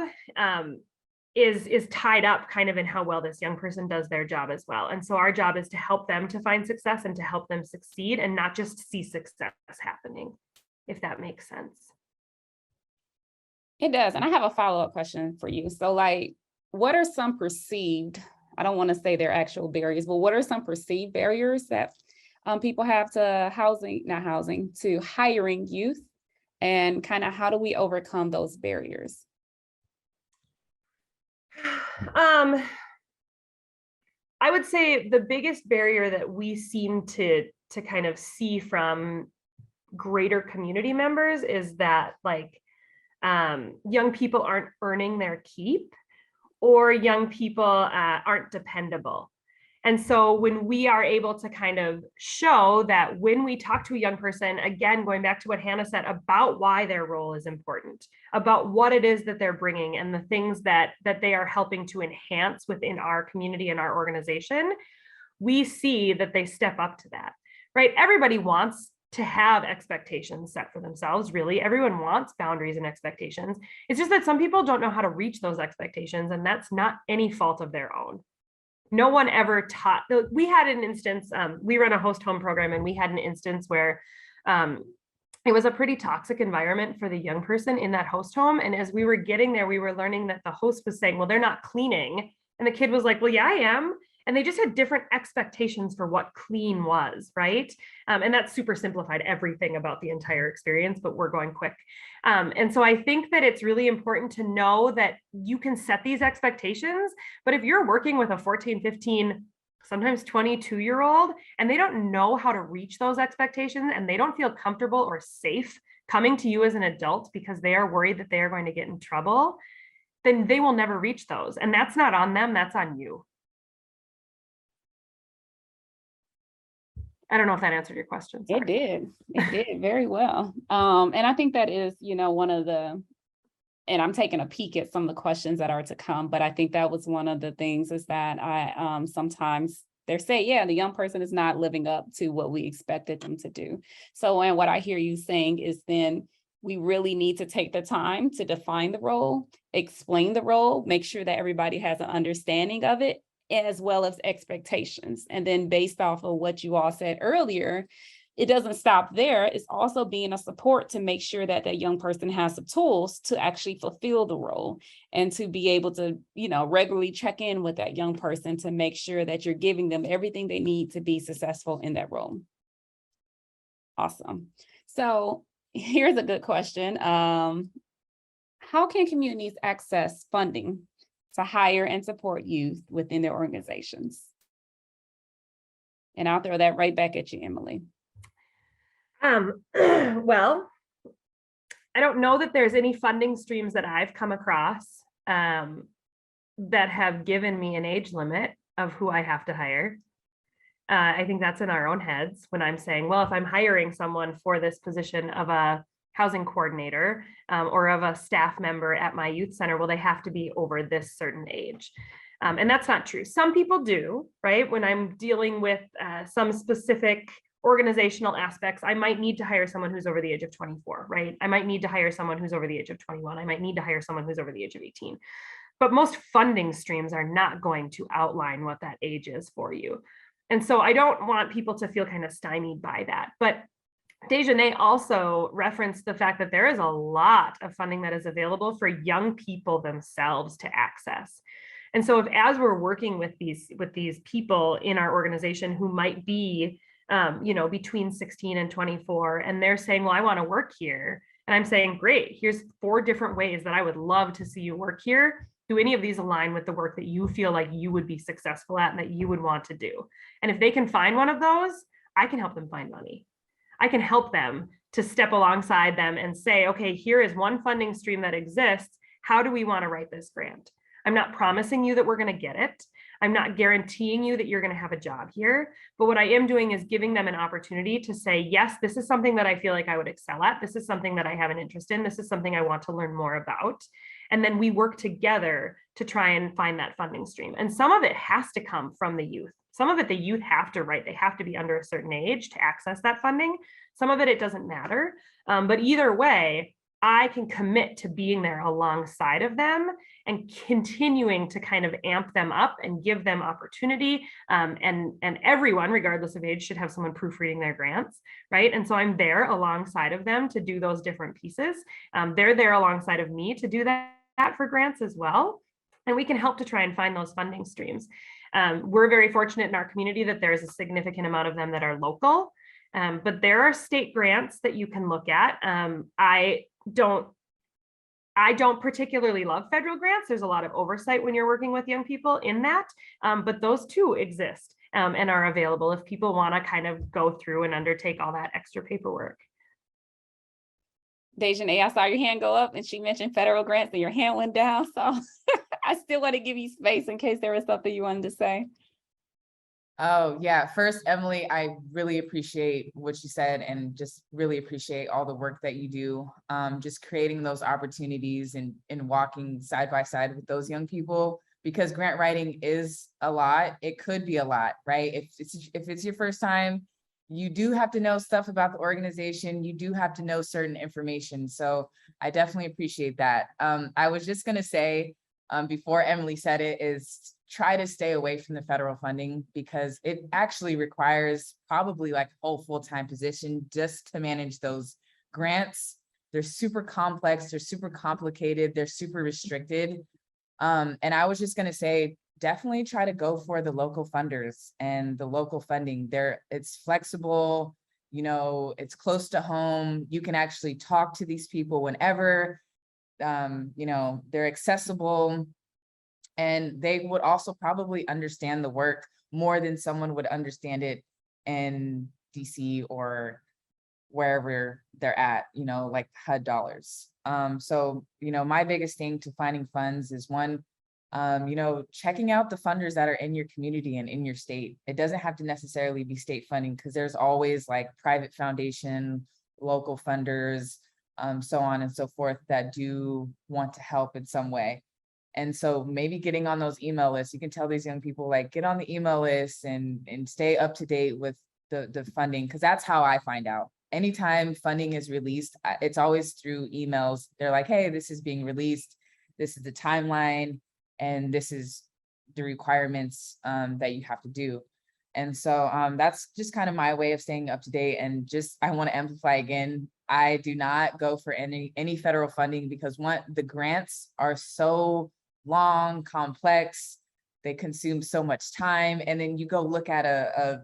is tied up kind of in how well this young person does their job as well. And so our job is to help them to find success and to help them succeed and not just see success happening, if that makes sense. It does. And I have a follow-up question for you. So like, what are some perceived, I don't want to say they're actual barriers, but what are some perceived barriers that people have to to hiring youth, and kind of how do we overcome those barriers? I would say the biggest barrier that we seem to kind of see from greater community members is that like young people aren't earning their keep, or young people aren't dependable. And so when we are able to kind of show that when we talk to a young person, again, going back to what Hannah said about why their role is important, about what it is that they're bringing and the things that they are helping to enhance within our community and our organization, we see that they step up to that, right? Everybody wants to have expectations set for themselves. Really, everyone wants boundaries and expectations. It's just that some people don't know how to reach those expectations, and that's not any fault of their own. No one ever taught. We had an instance, we run a host home program, and we had an instance where it was a pretty toxic environment for the young person in that host home. And as we were getting there, we were learning that the host was saying, well, they're not cleaning. And the kid was like, well, yeah, I am. and they just had different expectations for what clean was, right? And that super simplified everything about the entire experience, but we're going quick. And so I think that it's really important to know that you can set these expectations, but if you're working with a 14, 15, sometimes 22-year-old, and they don't know how to reach those expectations, and they don't feel comfortable or safe coming to you as an adult because they are worried that they are going to get in trouble, then they will never reach those. And that's not on them, that's on you. I don't know if that answered your question. Sorry. It did very well. And I think that is, one of the, and I'm taking a peek at some of the questions that are to come, but I think that was one of the things is that I sometimes they're saying, yeah, the young person is not living up to what we expected them to do. So, and what I hear you saying is then we really need to take the time to define the role, explain the role, make sure that everybody has an understanding of it, as well as expectations. And then based off of what you all said earlier, it doesn't stop there. It's also being a support to make sure that that young person has the tools to actually fulfill the role and to be able to, regularly check in with that young person to make sure that you're giving them everything they need to be successful in that role. Awesome. So here's a good question. How can communities access funding to hire and support youth within their organizations? And I'll throw that right back at you, Emily. Well, I don't know that there's any funding streams that I've come across that have given me an age limit of who I have to hire. I think that's in our own heads when I'm saying, well, if I'm hiring someone for this position of a housing coordinator or of a staff member at my youth center, well, they have to be over this certain age. And that's not true. Some people do, right? When I'm dealing with some specific organizational aspects, I might need to hire someone who's over the age of 24, right? I might need to hire someone who's over the age of 21. I might need to hire someone who's over the age of 18. But most funding streams are not going to outline what that age is for you. And so I don't want people to feel kind of stymied by that. But Dejanay also referenced the fact that there is a lot of funding that is available for young people themselves to access. And so as we're working with these people in our organization who might be between 16 and 24, and they're saying, well, I want to work here. And I'm saying, great, here's 4 different ways that I would love to see you work here. Do any of these align with the work that you feel like you would be successful at and that you would want to do? And if they can find one of those, I can help them find money. I can help them to step alongside them and say, okay, here is one funding stream that exists. How do we want to write this grant? I'm not promising you that we're going to get it. I'm not guaranteeing you that you're going to have a job here, but what I am doing is giving them an opportunity to say, yes, this is something that I feel like I would excel at. This is something that I have an interest in. This is something I want to learn more about. And then we work together to try and find that funding stream. And some of it has to come from the youth. Some of it the youth have to write. They have to be under a certain age to access that funding. Some of it doesn't matter. But either way, I can commit to being there alongside of them and continuing to kind of amp them up and give them opportunity. And everyone, regardless of age, should have someone proofreading their grants, right? And so I'm there alongside of them to do those different pieces. They're there alongside of me to do that for grants as well. And we can help to try and find those funding streams. We're very fortunate in our community that there's a significant amount of them that are local, but there are state grants that you can look at. I don't particularly love federal grants. There's a lot of oversight when you're working with young people in that, but those too exist and are available if people want to kind of go through and undertake all that extra paperwork. Dejanay, I saw your hand go up and she mentioned federal grants and your hand went down. So I still want to give you space in case there was something you wanted to say. Oh, yeah. First, Emily, I really appreciate what you said and just really appreciate all the work that you do. Just creating those opportunities and walking side by side with those young people, because grant writing is a lot. It could be a lot, right? If it's your first time, you do have to know stuff about the organization. You do have to know certain information. So I definitely appreciate that. I was just going to say, before Emily said it, is try to stay away from the federal funding, because it actually requires probably like a whole full-time position just to manage those grants. They're super complex, they're super complicated, they're super restricted. And I was just going to say, definitely try to go for the local funders and the local funding. It's flexible, you know, it's close to home. You can actually talk to these people whenever, you know, they're accessible. And they would also probably understand the work more than someone would understand it in DC or wherever they're at, you know, like HUD dollars. So, you know, my biggest thing to finding funds is one, you know, checking out the funders that are in your community and in your state. It doesn't have to necessarily be state funding, because there's always like private foundation, local funders, so on and so forth, that do want to help in some way. And so maybe getting on those email lists, you can tell these young people, like, get on the email list and stay up to date with the funding, because that's how I find out. Anytime funding is released, it's always through emails. They're like, hey, this is being released. This is the timeline, and this is the requirements that you have to do. And so that's just kind of my way of staying up to date. And just, I want to amplify again, I do not go for any federal funding, because one, the grants are so long, complex, they consume so much time. And then you go look at a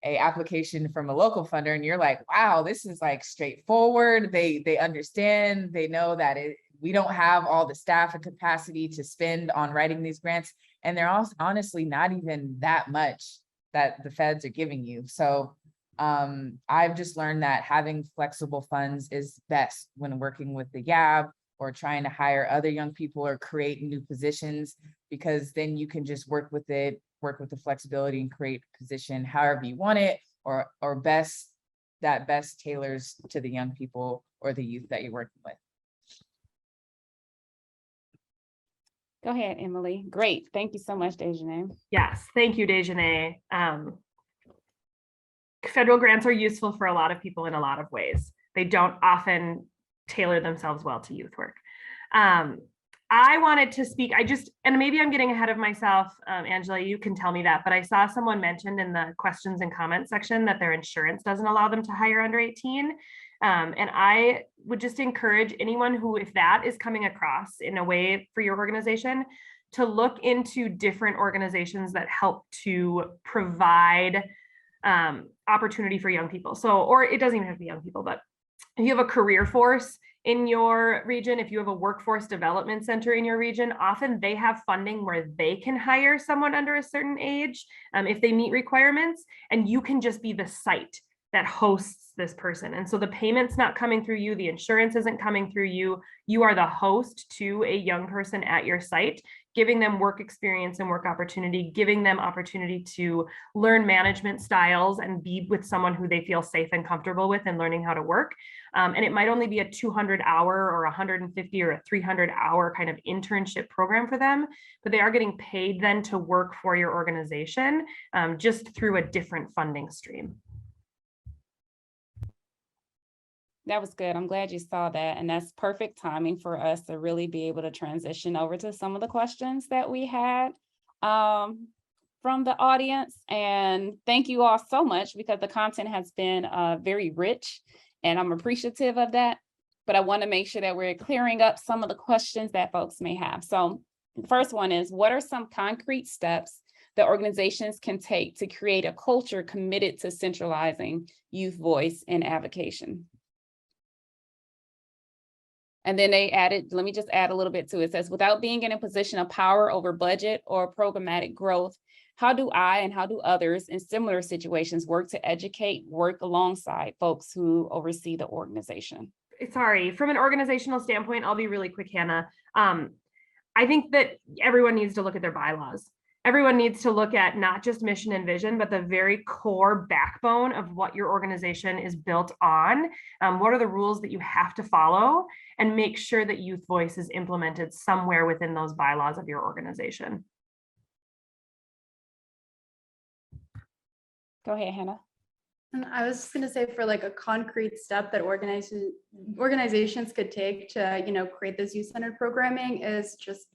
application from a local funder and you're like, wow, this is like straightforward. They understand, they know that we don't have all the staff and capacity to spend on writing these grants. And they're also honestly not even that much that the feds are giving you. So I've just learned that having flexible funds is best when working with the YAB or trying to hire other young people or create new positions, because then you can just work with the flexibility and create a position however you want it, or best tailors to the young people or the youth that you're working with. Go ahead, Emily. Great. Thank you so much, Dejanae. Yes, thank you, Dejanae. Federal grants are useful for a lot of people in a lot of ways. They don't often tailor themselves well to youth work. I wanted to speak, and maybe I'm getting ahead of myself, Angela, you can tell me that, but I saw someone mentioned in the questions and comments section that their insurance doesn't allow them to hire under 18. And I would just encourage anyone who, if that is coming across in a way for your organization, to look into different organizations that help to provide opportunity for young people. So, or it doesn't even have to be young people, but if you have a career force in your region, if you have a workforce development center in your region, often they have funding where they can hire someone under a certain age if they meet requirements, and you can just be the site that hosts this person. And so the payment's not coming through you, the insurance isn't coming through you, you are the host to a young person at your site, giving them work experience and work opportunity, giving them opportunity to learn management styles and be with someone who they feel safe and comfortable with and learning how to work. And it might only be a 200-hour or 150 or a 300-hour kind of internship program for them, but they are getting paid then to work for your organization just through a different funding stream. That was good. I'm glad you saw that. And that's perfect timing for us to really be able to transition over to some of the questions that we had from the audience. And thank you all so much, because the content has been very rich and I'm appreciative of that. But I want to make sure that we're clearing up some of the questions that folks may have. So the first one is, what are some concrete steps that organizations can take to create a culture committed to centralizing youth voice and advocacy? And then they added, let me just add a little bit to it. It says, without being in a position of power over budget or programmatic growth, how do I and how do others in similar situations work to educate, work alongside folks who oversee the organization? Sorry, from an organizational standpoint, I'll be really quick, Hannah. I think that everyone needs to look at their bylaws. Everyone needs to look at not just mission and vision, but the very core backbone of what your organization is built on. What are the rules that you have to follow, and make sure that youth voice is implemented somewhere within those bylaws of your organization. Go ahead, Hannah. And I was just going to say, for like a concrete step that organizations could take to, create this youth-centered programming is just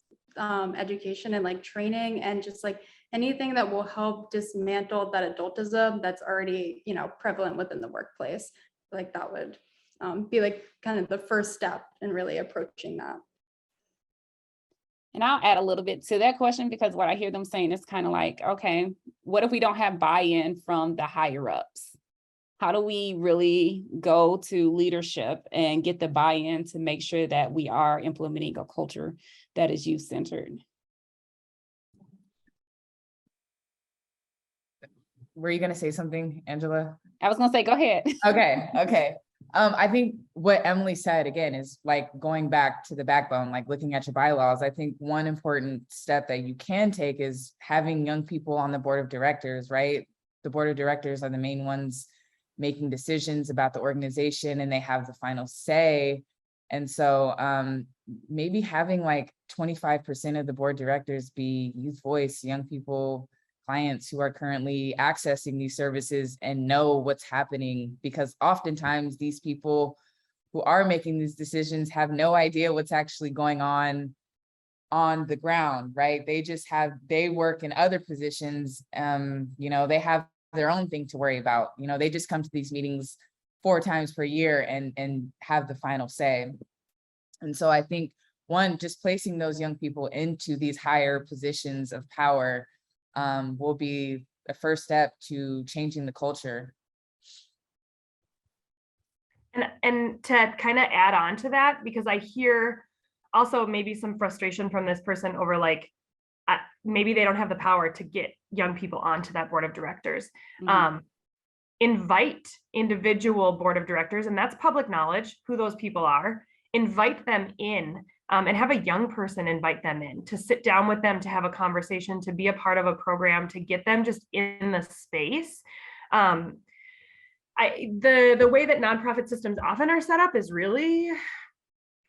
education and like training, and just like anything that will help dismantle that adultism that's already, prevalent within the workplace. Like that would be like kind of the first step in really approaching that. And I'll add a little bit to that question, because what I hear them saying is kind of like, okay, what if we don't have buy-in from the higher ups? How do we really go to leadership and get the buy-in to make sure that we are implementing a culture that is youth-centered? Were you gonna say something, Angela? I was gonna say, go ahead. Okay. I think what Emily said again is like going back to the backbone, like looking at your bylaws. I think one important step that you can take is having young people on the board of directors, right? The board of directors are the main ones making decisions about the organization, and they have the final say. And so maybe having like 25% of the board directors be youth voice, young people, clients who are currently accessing these services and know what's happening, because oftentimes these people who are making these decisions have no idea what's actually going on the ground, right? They work in other positions, they have their own thing to worry about. They just come to these meetings 4 times per year and have the final say. And so I think, one, just placing those young people into these higher positions of power will be a first step to changing the culture. And to kind of add on to that, because I hear also maybe some frustration from this person over like, maybe they don't have the power to get young people onto that board of directors. Invite individual board of directors, and that's public knowledge who those people are. Invite them in, and have a young person invite them in to sit down with them, to have a conversation, to be a part of a program, to get them just in the space. The way that nonprofit systems often are set up is really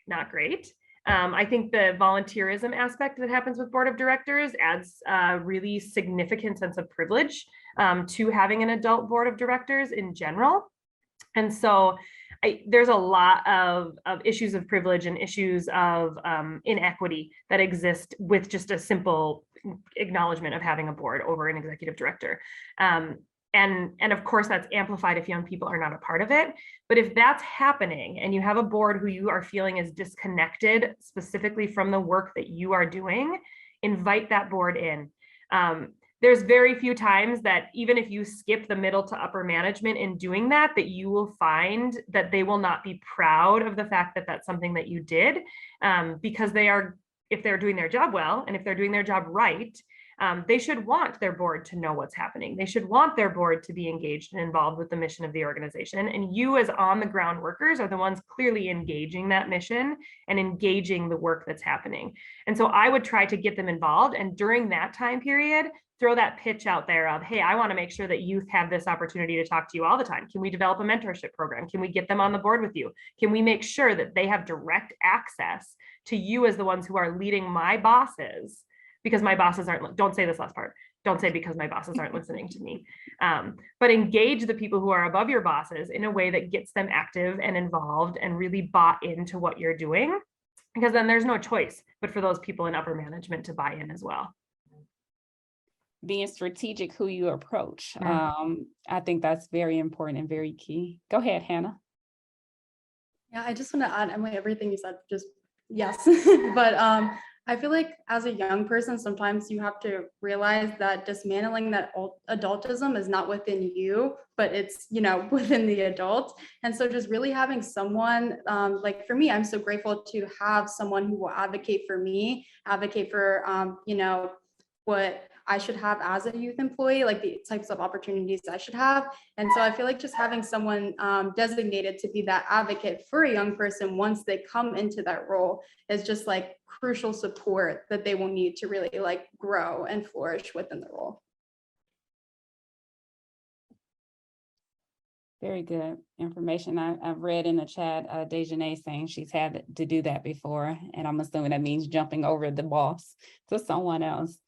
not great. I think the volunteerism aspect that happens with board of directors adds a really significant sense of privilege to having an adult board of directors in general. And so there's a lot of issues of privilege and issues of inequity that exist with just a simple acknowledgement of having a board over an executive director. And of course, that's amplified if young people are not a part of it. But if that's happening and you have a board who you are feeling is disconnected specifically from the work that you are doing, invite that board in. There's very few times that even if you skip the middle to upper management in doing that, that you will find that they will not be proud of the fact that that's something that you did, because if they're doing their job well, and if they're doing their job right, they should want their board to know what's happening. They should want their board to be engaged and involved with the mission of the organization. And you as on the ground workers are the ones clearly engaging that mission and engaging the work that's happening. And so I would try to get them involved. And during that time period, throw that pitch out there of, hey, I want to make sure that youth have this opportunity to talk to you all the time. Can we develop a mentorship program? Can we get them on the board with you? Can we make sure that they have direct access to you as the ones who are leading my bosses? Because my bosses aren't, don't say this last part. Don't say because my bosses aren't listening to me. But engage the people who are above your bosses in a way that gets them active and involved and really bought into what you're doing. Because then there's no choice but for those people in upper management to buy in as well. Being strategic who you approach. I think that's very important and very key. Go ahead, Hannah. Yeah, I just want to add, Emily, everything you said, just yes. But I feel like as a young person, sometimes you have to realize that dismantling that adultism is not within you, but it's, within the adult. And so just really having someone, like for me, I'm so grateful to have someone who will advocate for me, advocate for, what I should have as a youth employee, like the types of opportunities I should have. And so I feel like just having someone designated to be that advocate for a young person once they come into that role is just like crucial support that they will need to really like grow and flourish within the role. Very good information. I've read in the chat, Dejanay saying she's had to do that before, and I'm assuming that means jumping over the boss to someone else.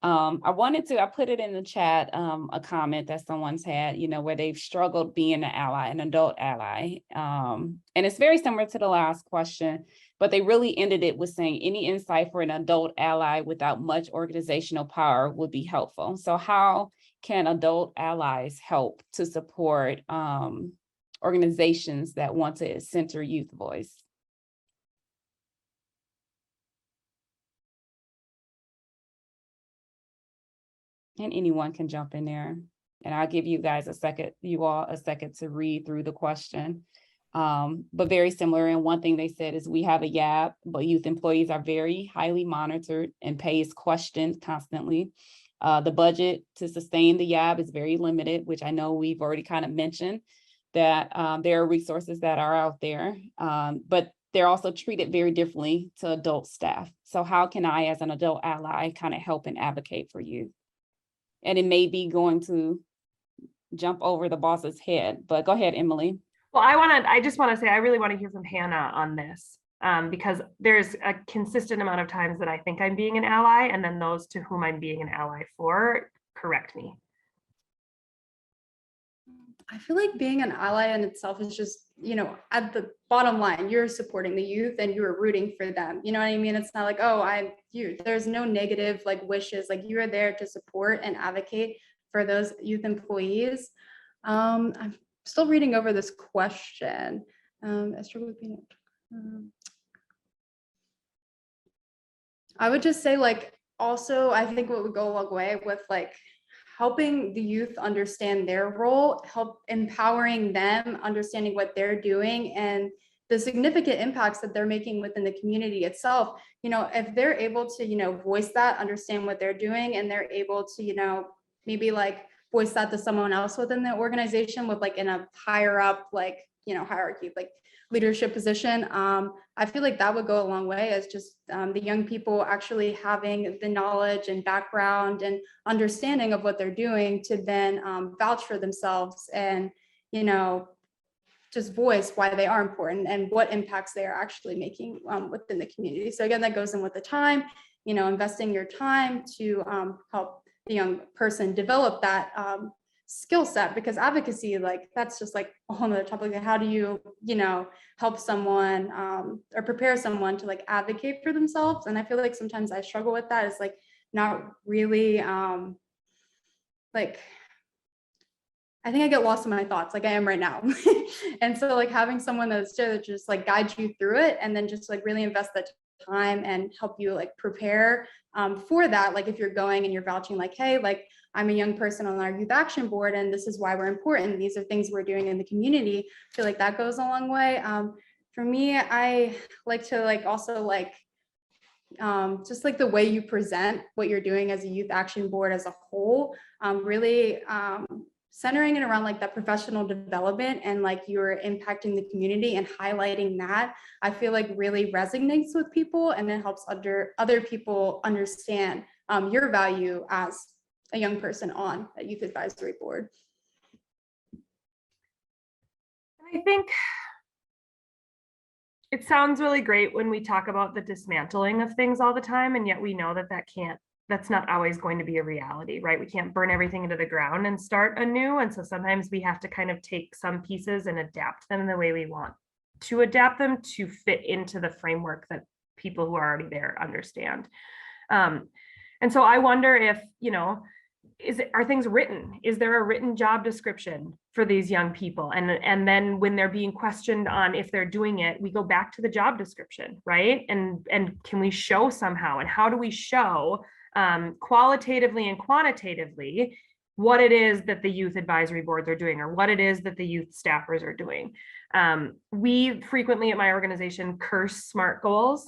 I put it in the chat, a comment that someone's had, where they've struggled being an ally, an adult ally. And it's very similar to the last question, but they really ended it with saying any insight for an adult ally without much organizational power would be helpful. So how can adult allies help to support organizations that want to center youth voice? And anyone can jump in there. And I'll give you guys you all a second to read through the question. But very similar. And one thing they said is we have a YAB, but youth employees are very highly monitored and pay is questioned constantly. The budget to sustain the YAB is very limited, which I know we've already kind of mentioned that there are resources that are out there, but they're also treated very differently to adult staff. So how can I, as an adult ally, kind of help and advocate for you? And it may be going to jump over the boss's head, but go ahead, Emily. Well, I just want to say, I really want to hear from Hannah on this, because there's a consistent amount of times that I think I'm being an ally, and then those to whom I'm being an ally for correct me. I feel like being an ally in itself is just, at the bottom line, you're supporting the youth and you're rooting for them. You know what I mean? It's not like, oh, there's no negative like wishes, like you are there to support and advocate for those youth employees. I'm still reading over this question. I would just say, like, also, I think what would go a long way with like helping the youth understand their role, help empowering them, understanding what they're doing and the significant impacts that they're making within the community itself. If they're able to, voice that, understand what they're doing, and they're able to, maybe like voice that to someone else within the organization with like in a higher up, like, hierarchy, like leadership position. I feel like that would go a long way as just the young people actually having the knowledge and background and understanding of what they're doing to then vouch for themselves and, just voice why they are important and what impacts they are actually making within the community. So again, that goes in with the time, investing your time to help the young person develop that skill set, because advocacy, like that's just like a whole nother topic. Like how do you, help someone or prepare someone to like advocate for themselves? And I feel like sometimes I struggle with that. It's like not really like, I think I get lost in my thoughts like I am right now. And so like having someone that's there that just like guides you through it and then just like really invest that time and help you like prepare for that. Like if you're going and you're vouching like, hey, like I'm a young person on our youth action board and this is why we're important. These are things we're doing in the community. I feel like that goes a long way. For me, I like to like also like just like the way you present what you're doing as a youth action board as a whole, really centering it around like that professional development and like you're impacting the community and highlighting that, I feel like really resonates with people and it helps other people understand your value as a young person on a youth advisory board. I think it sounds really great when we talk about the dismantling of things all the time, and yet we know that that's not always going to be a reality, right? We can't burn everything into the ground and start anew. And so sometimes we have to kind of take some pieces and adapt them the way we want to adapt them to fit into the framework that people who are already there understand. And so I wonder if, are things written? Is there a written job description for these young people? And then when they're being questioned on if they're doing it, we go back to the job description, right? And can we show somehow? And how do we show qualitatively and quantitatively what it is that the youth advisory boards are doing or what it is that the youth staffers are doing? We frequently at my organization curse SMART goals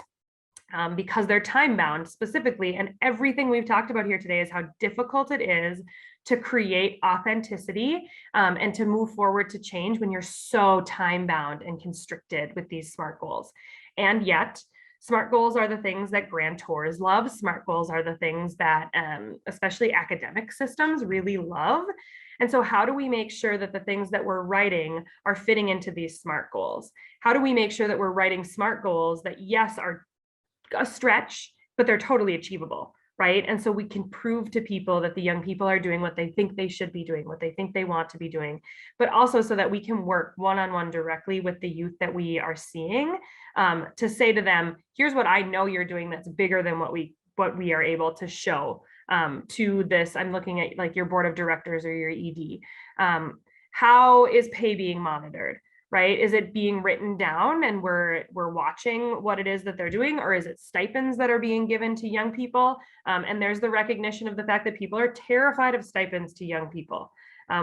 because they're time bound specifically. And everything we've talked about here today is how difficult it is to create authenticity and to move forward to change when you're so time bound and constricted with these SMART goals. And yet, SMART goals are the things that grantors love. SMART goals are the things that especially academic systems really love. And so how do we make sure that the things that we're writing are fitting into these SMART goals? How do we make sure that we're writing SMART goals that, yes, are a stretch, but they're totally achievable, right? And so we can prove to people that the young people are doing what they think they should be doing, what they think they want to be doing, but also so that we can work one-on-one directly with the youth that we are seeing to say to them, here's what I know you're doing that's bigger than what we are able to show to this. I'm looking at like your board of directors or your ED. How is pay being monitored? right? Is it being written down and we're watching what it is that they're doing, or is it stipends that are being given to young people? And there's the recognition of the fact that people are terrified of stipends to young people.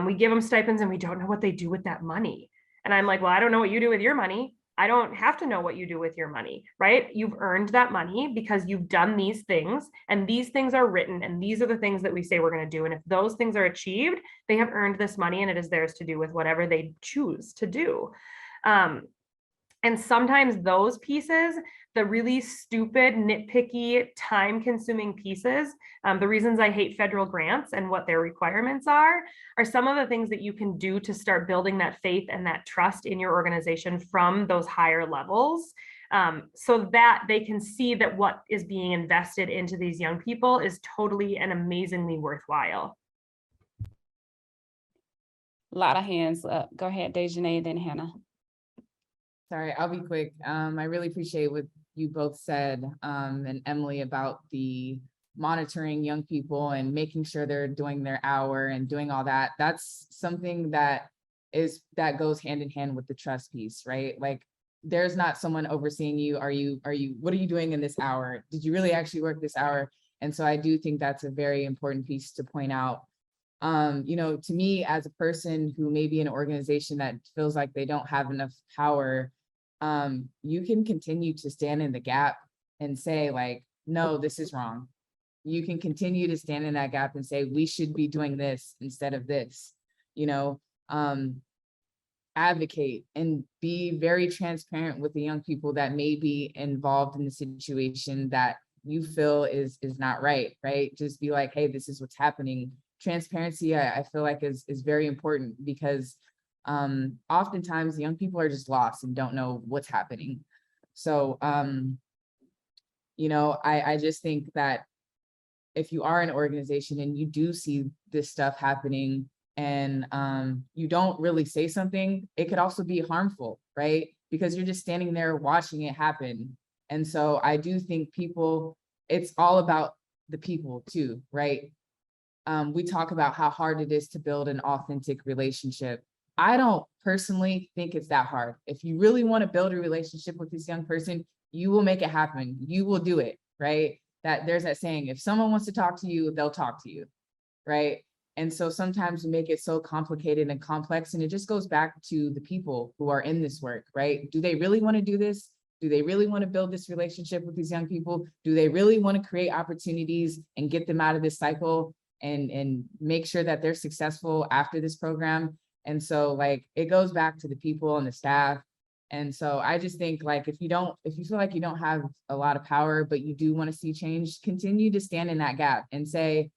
We give them stipends and we don't know what they do with that money. And I'm like, well, I don't know what you do with your money. I don't have to know what you do with your money, right? You've earned that money because you've done these things, and these things are written, and these are the things that we say we're going to do. And if those things are achieved, they have earned this money, and it is theirs to do with whatever they choose to do. And sometimes those pieces, the really stupid, nitpicky, time-consuming pieces, the reasons I hate federal grants and what their requirements are some of the things that you can do to start building that faith and that trust in your organization from those higher levels, so that they can see that what is being invested into these young people is totally and amazingly worthwhile. A lot of hands up. Go ahead, Dejanay, then Hannah. Sorry, I'll be quick. I really appreciate what you both said, and Emily, about the monitoring young people and making sure they're doing their hour and doing all that. That's something that goes hand in hand with the trust piece, right? Like, there's not someone overseeing you. What are you doing in this hour? Did you really actually work this hour? And so I do think that's a very important piece to point out. To me, as a person who may be in an organization that feels like they don't have enough power, you can continue to stand in the gap and say, like, no, this is wrong. You can continue to stand in that gap and say, we should be doing this instead of this, advocate and be very transparent with the young people that may be involved in the situation that you feel is not right? Just be like, hey, this is what's happening. Transparency, I feel like is very important, because oftentimes young people are just lost and don't know what's happening. So, I just think that if you are an organization and you do see this stuff happening and you don't really say something, it could also be harmful, right? Because you're just standing there watching it happen. And so I do think it's all about the people too, right? We talk about how hard it is to build an authentic relationship. I don't personally think it's that hard. If you really want to build a relationship with this young person, you will make it happen. You will do it, right? There's that saying, if someone wants to talk to you, they'll talk to you, right? And so sometimes we make it so complicated and complex, and it just goes back to the people who are in this work, right? Do they really want to do this? Do they really want to build this relationship with these young people? Do they really want to create opportunities and get them out of this cycle and make sure that they're successful after this program? And so, like, it goes back to the people and the staff. And so I just think, like, if you feel like you don't have a lot of power, but you do want to see change, continue to stand in that gap and say,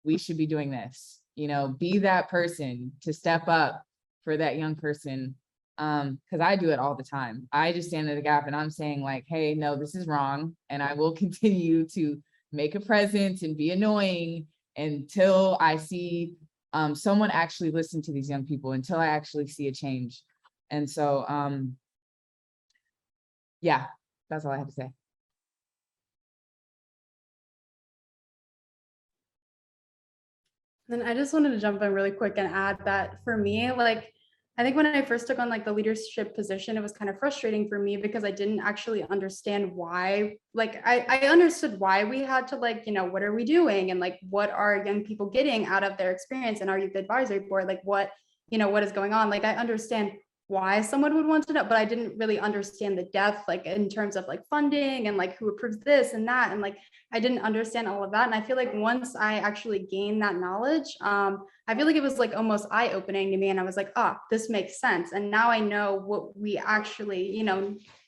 we should be doing this, be that person to step up for that young person. Because I do it all the time. I just stand in the gap and I'm saying, like, hey, no, this is wrong. And I will continue to make a presence and be annoying until I see someone actually listen to these young people, until I actually see a change. And so, yeah, that's all I have to say. Then I just wanted to jump in really quick and add that for me, like, I think when I first took on like the leadership position, it was kind of frustrating for me because I didn't actually understand why. Like, I understood why we had to, like, what are we doing? And like, what are young people getting out of their experience in our youth advisory board? Like, what is going on? Like, I understand why someone would want to know, but I didn't really understand the depth, like in terms of like funding and like who approves this and that. And like, I didn't understand all of that. And I feel like once I actually gained that knowledge, I feel like it was like almost eye-opening to me. And I was like, oh, this makes sense. And now I know what we actually,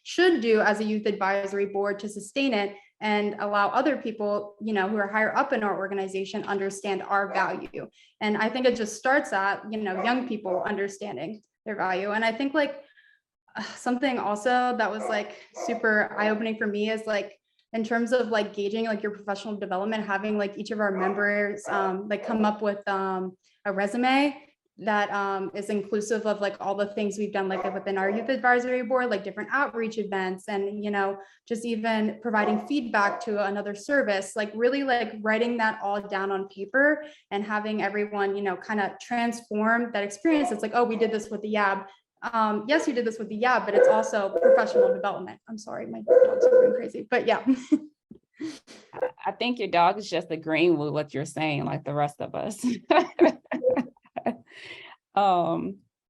should do as a youth advisory board to sustain it and allow other people, who are higher up in our organization understand our value. And I think it just starts at, young people understanding their value. And I think like something also that was like super eye-opening for me is like, in terms of like gauging like your professional development, having like each of our members like come up with a resume that is inclusive of like all the things we've done like within our youth advisory board, like different outreach events, and just even providing feedback to another service, like really like writing that all down on paper and having everyone kind of transform that experience. It's like, oh, we did this with the YAB, yes, you did this with the YAB, but it's also professional development. I'm sorry, my dog's going crazy, but yeah. I think your dog is just agreeing with what you're saying, like the rest of us.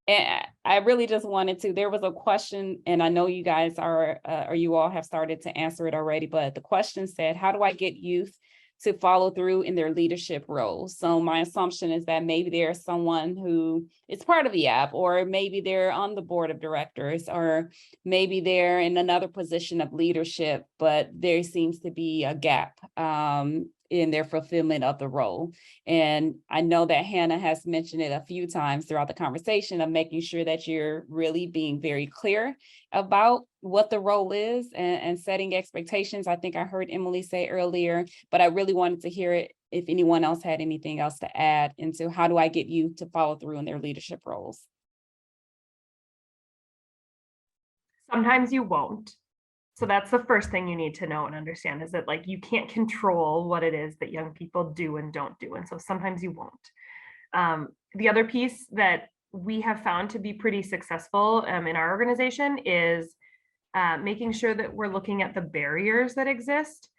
And I really just wanted to, there was a question, and I know you guys are, or you all have started to answer it already, but the question said, how do I get youth to follow through in their leadership roles? So my assumption is that maybe there's someone who is part of the YAB, or maybe they're on the board of directors, or maybe they're in another position of leadership, but there seems to be a gap in their fulfillment of the role. And I know that Hannah has mentioned it a few times throughout the conversation of making sure that you're really being very clear about what the role is and setting expectations. I think I heard Emily say earlier, but I really wanted to hear it if anyone else had anything else to add into how do I get you to follow through in their leadership roles? Sometimes you won't. So that's the first thing you need to know and understand, is that like you can't control what it is that young people do and don't do. And so sometimes you won't. The other piece that we have found to be pretty successful in our organization is making sure that we're looking at the barriers that exist,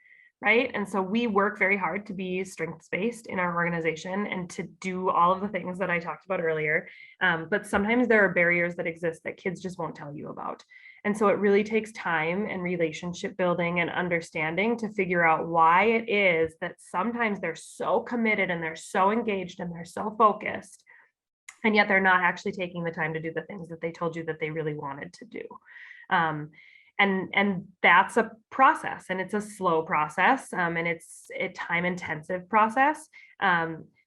right? And so we work very hard to be strengths-based in our organization and to do all of the things that I talked about earlier. But sometimes there are barriers that exist that kids just won't tell you about. And so it really takes time and relationship building and understanding to figure out why it is that sometimes they're so committed and they're so engaged and they're so focused, and yet they're not actually taking the time to do the things that they told you that they really wanted to do. And that's a process, and it's a slow process, and it's a time intensive process.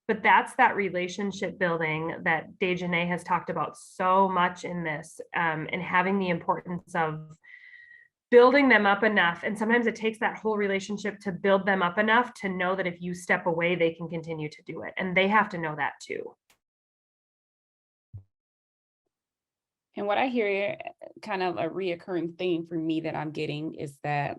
But that's that relationship building that Dejanae has talked about so much in this, and having the importance of building them up enough. And sometimes it takes that whole relationship to build them up enough to know that if you step away, they can continue to do it. And they have to know that too. And what I hear, kind of a reoccurring theme for me that I'm getting is that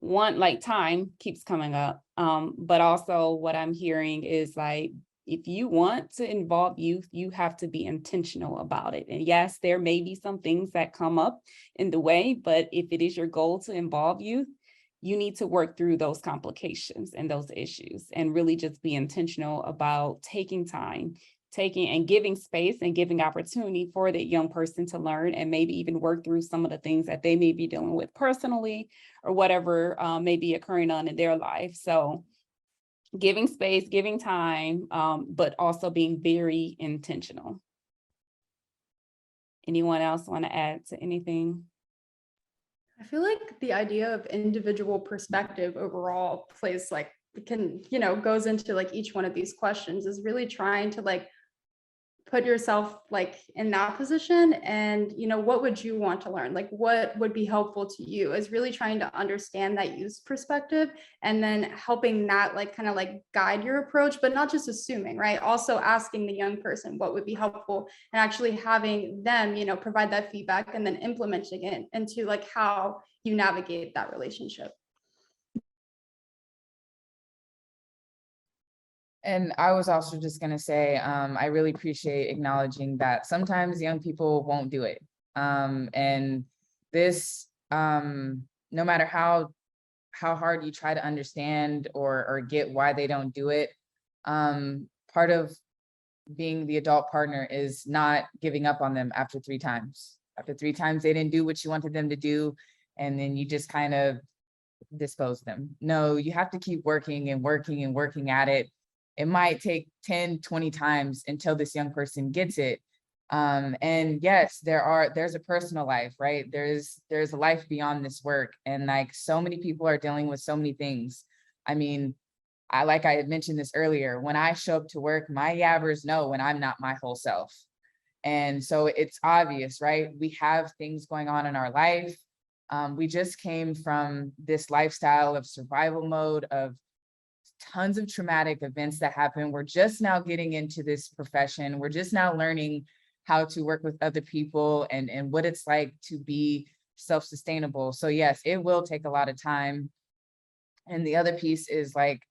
one, like time keeps coming up, but also what I'm hearing is like, if you want to involve youth, you have to be intentional about it. And yes, there may be some things that come up in the way, but if it is your goal to involve youth, you need to work through those complications and those issues and really just be intentional about taking time, taking and giving space and giving opportunity for that young person to learn and maybe even work through some of the things that they may be dealing with personally or whatever may be occurring on in their life. So giving space, giving time, but also being very intentional. Anyone else want to add to anything? I feel like the idea of individual perspective overall plays like, it can, goes into like each one of these questions, is really trying to like put yourself like in that position and what would you want to learn, like what would be helpful to you, is really trying to understand that youth perspective and then helping that like kind of like guide your approach, but not just assuming, right? Also asking the young person what would be helpful and actually having them provide that feedback and then implementing it into like how you navigate that relationship. And I was also just going to say, I really appreciate acknowledging that sometimes young people won't do it. And this, no matter how hard you try to understand or get why they don't do it, part of being the adult partner is not giving up on them after 3 times. After 3 times, they didn't do what you wanted them to do, and then you just kind of dispose them. No, you have to keep working and working and working at it. It might take 10, 20 times until this young person gets it. And yes, there's a personal life, right? There's a life beyond this work. And like so many people are dealing with so many things. I mean, like I had mentioned this earlier, when I show up to work, my yabbers know when I'm not my whole self. And so it's obvious, right? We have things going on in our life. We just came from this lifestyle of survival mode, of tons of traumatic events that happen. We're just now getting into this profession. We're just now learning how to work with other people and what it's like to be self-sustainable. So yes, it will take a lot of time. And the other piece is like,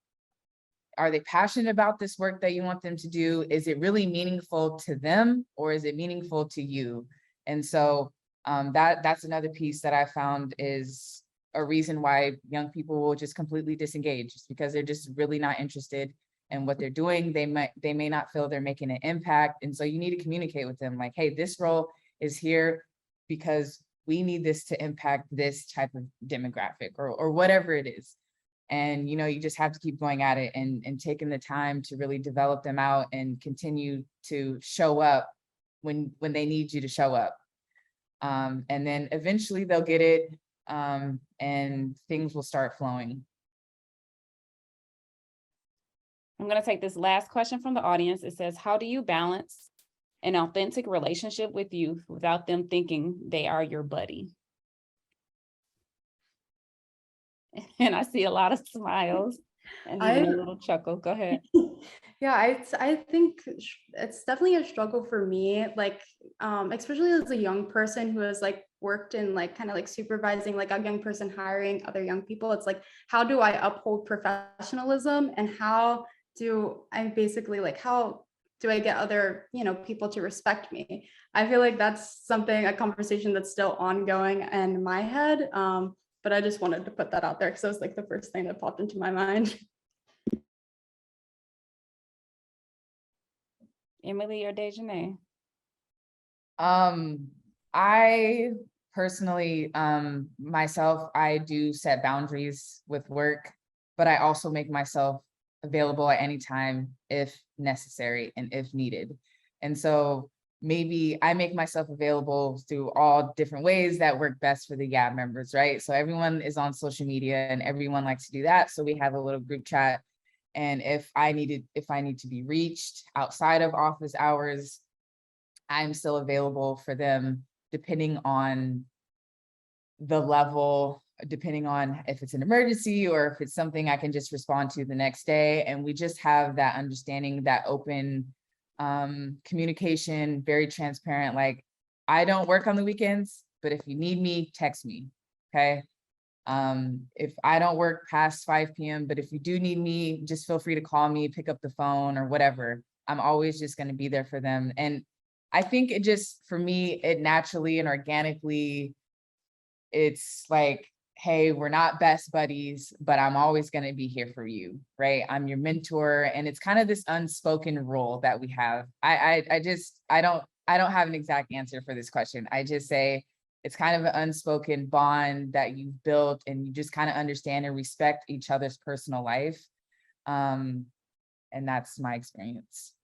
are they passionate about this work that you want them to do? Is it really meaningful to them, or is it meaningful to you? And so that's another piece that I found is a reason why young people will just completely disengage, just because they're just really not interested in what they're doing. They may not feel they're making an impact. And so you need to communicate with them like, hey, this role is here because we need this to impact this type of demographic or whatever it is. And, you know, you just have to keep going at it and taking the time to really develop them out and continue to show up when they need you to show up. And then eventually they'll get it, and things will start flowing. I'm going to take this last question from the audience. It says, how do you balance an authentic relationship with youth without them thinking they are your buddy? And I see a lot of smiles and even a little chuckle. Go ahead. Yeah, I think it's definitely a struggle for me, like especially as a young person who has like worked in like kind of like supervising like a young person hiring other young people. It's like, how do I uphold professionalism, and how do I basically like, how do I get other, you know, people to respect me? I feel like that's a conversation that's still ongoing in my head. But I just wanted to put that out there because it was like the first thing that popped into my mind. Emily or Dejanay? I personally, myself, I do set boundaries with work, but I also make myself available at any time if necessary and if needed. And so maybe I make myself available through all different ways that work best for the YAB members, right? So everyone is on social media and everyone likes to do that. So we have a little group chat. And if I need to be reached outside of office hours, I'm still available for them, depending on the level, depending on if it's an emergency or if it's something I can just respond to the next day. And we just have that understanding, that open communication, very transparent. Like, I don't work on the weekends, but if you need me, text me. Okay. If I don't work past 5 p.m., but if you do need me, just feel free to call me, pick up the phone or whatever. I'm always just going to be there for them. And I think it just, for me, it naturally and organically, it's like, hey, we're not best buddies, but I'm always going to be here for you, right? I'm your mentor. And it's kind of this unspoken role that we have. I don't have an exact answer for this question. I just say it's kind of an unspoken bond that you've built, and you just kind of understand and respect each other's personal life. And that's my experience.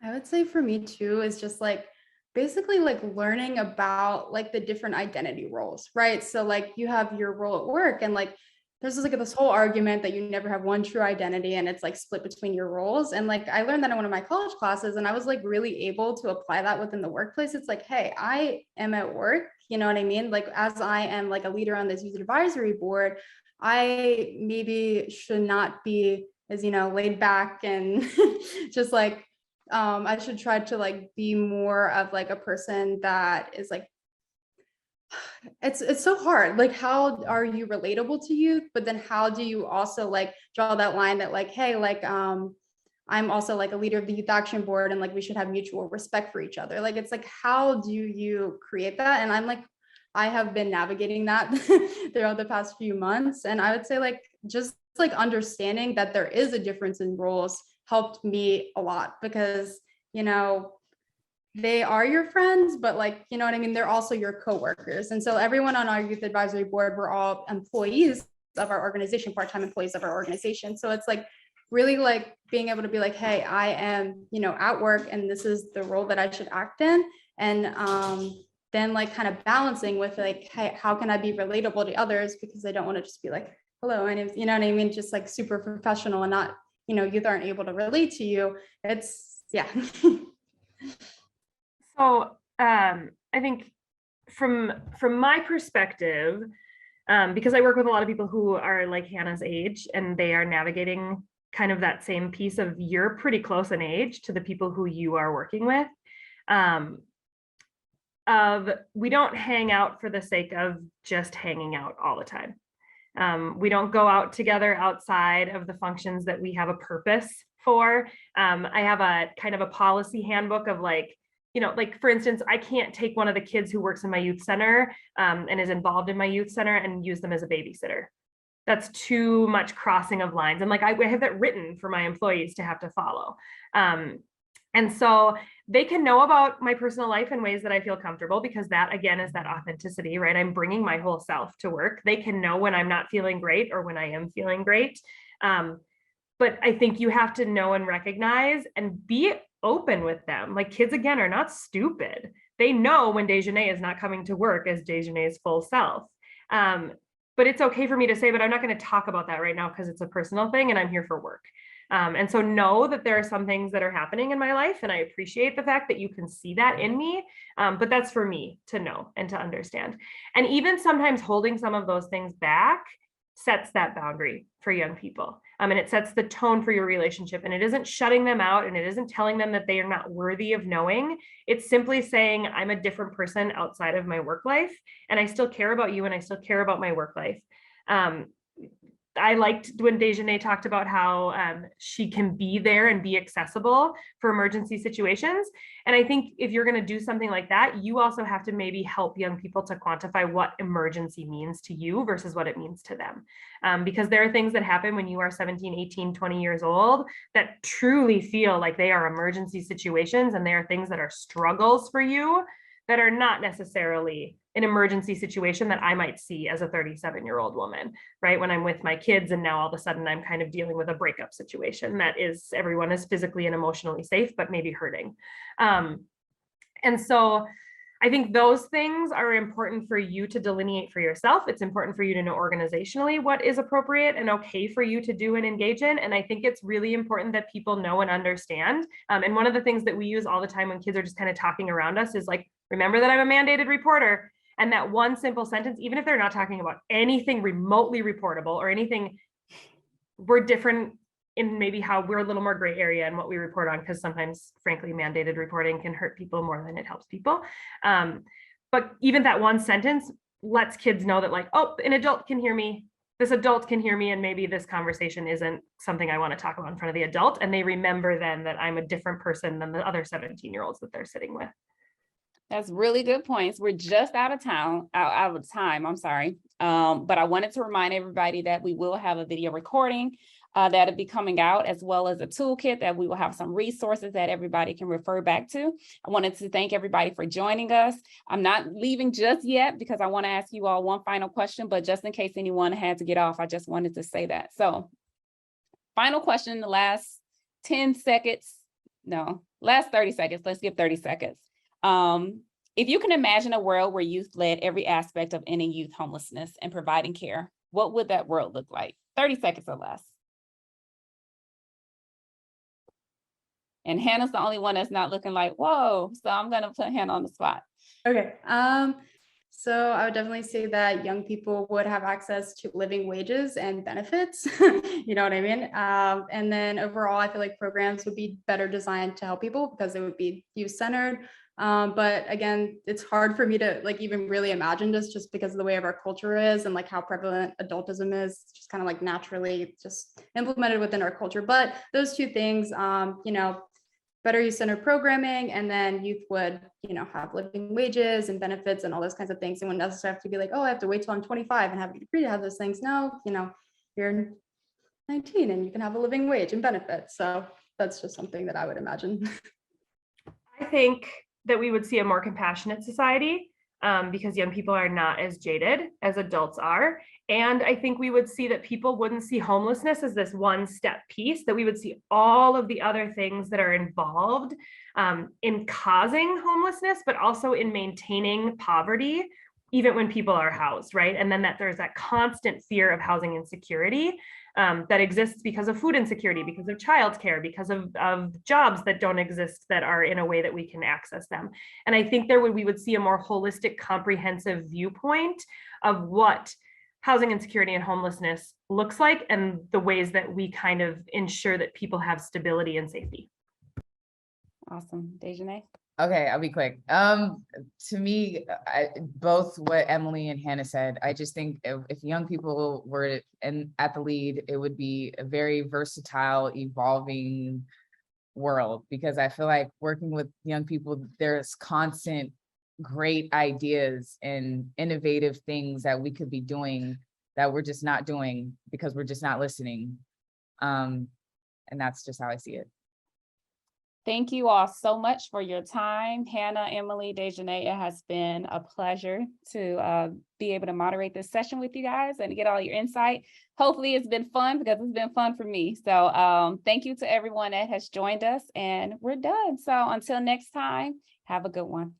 I would say for me too, is just like basically like learning about like the different identity roles, right? So like you have your role at work, and like there's like this whole argument that you never have one true identity and it's like split between your roles. And like I learned that in one of my college classes, and I was like really able to apply that within the workplace. It's like, hey, I am at work, you know what I mean? Like as I am like a leader on this user advisory board, I maybe should not be as, you know, laid back and just like I should try to like be more of like a person that is like, it's so hard. Like, how are you relatable to youth? But then how do you also like draw that line that like, hey, like, I'm also like a leader of the youth action board, and like we should have mutual respect for each other. Like, it's like, how do you create that? And I'm like, I have been navigating that throughout the past few months. And I would say like, just like understanding that there is a difference in roles helped me a lot, because, you know, they are your friends, but like, you know what I mean? They're also your coworkers. And so everyone on our youth advisory board, we're all employees of our organization, part-time employees of our organization. So it's like really like being able to be like, hey, I am, you know, at work and this is the role that I should act in. And then like kind of balancing with like, hey, how can I be relatable to others? Because I don't want to just be like, hello, my name's, you know what I mean? Just like super professional and not, you know, youth aren't able to relate to you. It's, yeah. So I think from my perspective, because I work with a lot of people who are like Hannah's age, and they are navigating kind of that same piece of, you're pretty close in age to the people who you are working with. We don't hang out for the sake of just hanging out all the time. We don't go out together outside of the functions that we have a purpose for. I have a kind of a policy handbook of like, you know, like for instance, I can't take one of the kids who works in my youth center and is involved in my youth center and use them as a babysitter. That's too much crossing of lines. And like, I have that written for my employees to have to follow. And so they can know about my personal life in ways that I feel comfortable, because that again is that authenticity, right? I'm bringing my whole self to work. They can know when I'm not feeling great or when I am feeling great. But I think you have to know and recognize and be open with them. Like kids, again, are not stupid. They know when Dejanay is not coming to work as Dejanay's full self. But it's okay for me to say, but I'm not going to talk about that right now because it's a personal thing and I'm here for work. And so know that there are some things that are happening in my life, and I appreciate the fact that you can see that in me, but that's for me to know and to understand. And even sometimes holding some of those things back sets that boundary for young people. And it sets the tone for your relationship, and it isn't shutting them out, and it isn't telling them that they are not worthy of knowing. It's simply saying, I'm a different person outside of my work life, and I still care about you, and I still care about my work life. I liked when Dejanay talked about how she can be there and be accessible for emergency situations. And I think if you're going to do something like that, you also have to maybe help young people to quantify what emergency means to you versus what it means to them. Because there are things that happen when you are 17, 18, 20 years old that truly feel like they are emergency situations. And there are things that are struggles for you that are not necessarily an emergency situation that I might see as a 37-year-old woman, right? When I'm with my kids and now all of a sudden I'm kind of dealing with a breakup situation that is, everyone is physically and emotionally safe, but maybe hurting. And so I think those things are important for you to delineate for yourself. It's important for you to know organizationally what is appropriate and okay for you to do and engage in. And I think it's really important that people know and understand. And one of the things that we use all the time when kids are just kind of talking around us is like, remember that I'm a mandated reporter. And that one simple sentence, even if they're not talking about anything remotely reportable or anything, we're different in maybe how we're a little more gray area in what we report on, because sometimes, frankly, mandated reporting can hurt people more than it helps people. But even that one sentence lets kids know that like, oh, an adult can hear me. This adult can hear me, and maybe this conversation isn't something I want to talk about in front of the adult. And they remember then that I'm a different person than the other 17-year-olds that they're sitting with. That's really good points. We're just out of time, I'm sorry. But I wanted to remind everybody that we will have a video recording that'll be coming out, as well as a toolkit that we will have some resources that everybody can refer back to. I wanted to thank everybody for joining us. I'm not leaving just yet because I want to ask you all one final question, but just in case anyone had to get off, I just wanted to say that. So final question in the last 10 seconds, no, last 30 seconds, let's give 30 seconds. If you can imagine a world where youth led every aspect of ending youth homelessness and providing care, what would that world look like? 30 seconds or less. And Hannah's the only one that's not looking like, whoa, so I'm gonna put Hannah on the spot. Okay, so I would definitely say that young people would have access to living wages and benefits, you know what I mean? And then overall, I feel like programs would be better designed to help people because it would be youth-centered. But again, it's hard for me to like even really imagine this just because of the way of our culture is and like how prevalent adultism is, just kind of like naturally just implemented within our culture. But those two things, you know, better youth-centered programming, and then youth would, you know, have living wages and benefits and all those kinds of things. And wouldn't necessarily have to be like, oh, I have to wait till I'm 25 and have a degree to have those things. No, you know, you're 19 and you can have a living wage and benefits. So that's just something that I would imagine. I think that we would see a more compassionate society because young people are not as jaded as adults are. And I think we would see that people wouldn't see homelessness as this one step piece, that we would see all of the other things that are involved in causing homelessness, but also in maintaining poverty, even when people are housed, right? And then that there's that constant fear of housing insecurity that exists because of food insecurity, because of childcare, because of jobs that don't exist that are in a way that we can access them. And I think we would see a more holistic, comprehensive viewpoint of what housing insecurity and homelessness looks like and the ways that we kind of ensure that people have stability and safety. Awesome. Dejanay? Okay, I'll be quick. To me, both what Emily and Hannah said, I just think if young people were at the lead, it would be a very versatile, evolving world, because I feel like working with young people, there's constant great ideas and innovative things that we could be doing that we're just not doing because we're just not listening. And that's just how I see it. Thank you all so much for your time. Hannah, Emily, Dejanay, it has been a pleasure to be able to moderate this session with you guys and get all your insight. Hopefully it's been fun, because it's been fun for me. So thank you to everyone that has joined us, and we're done. So until next time, have a good one.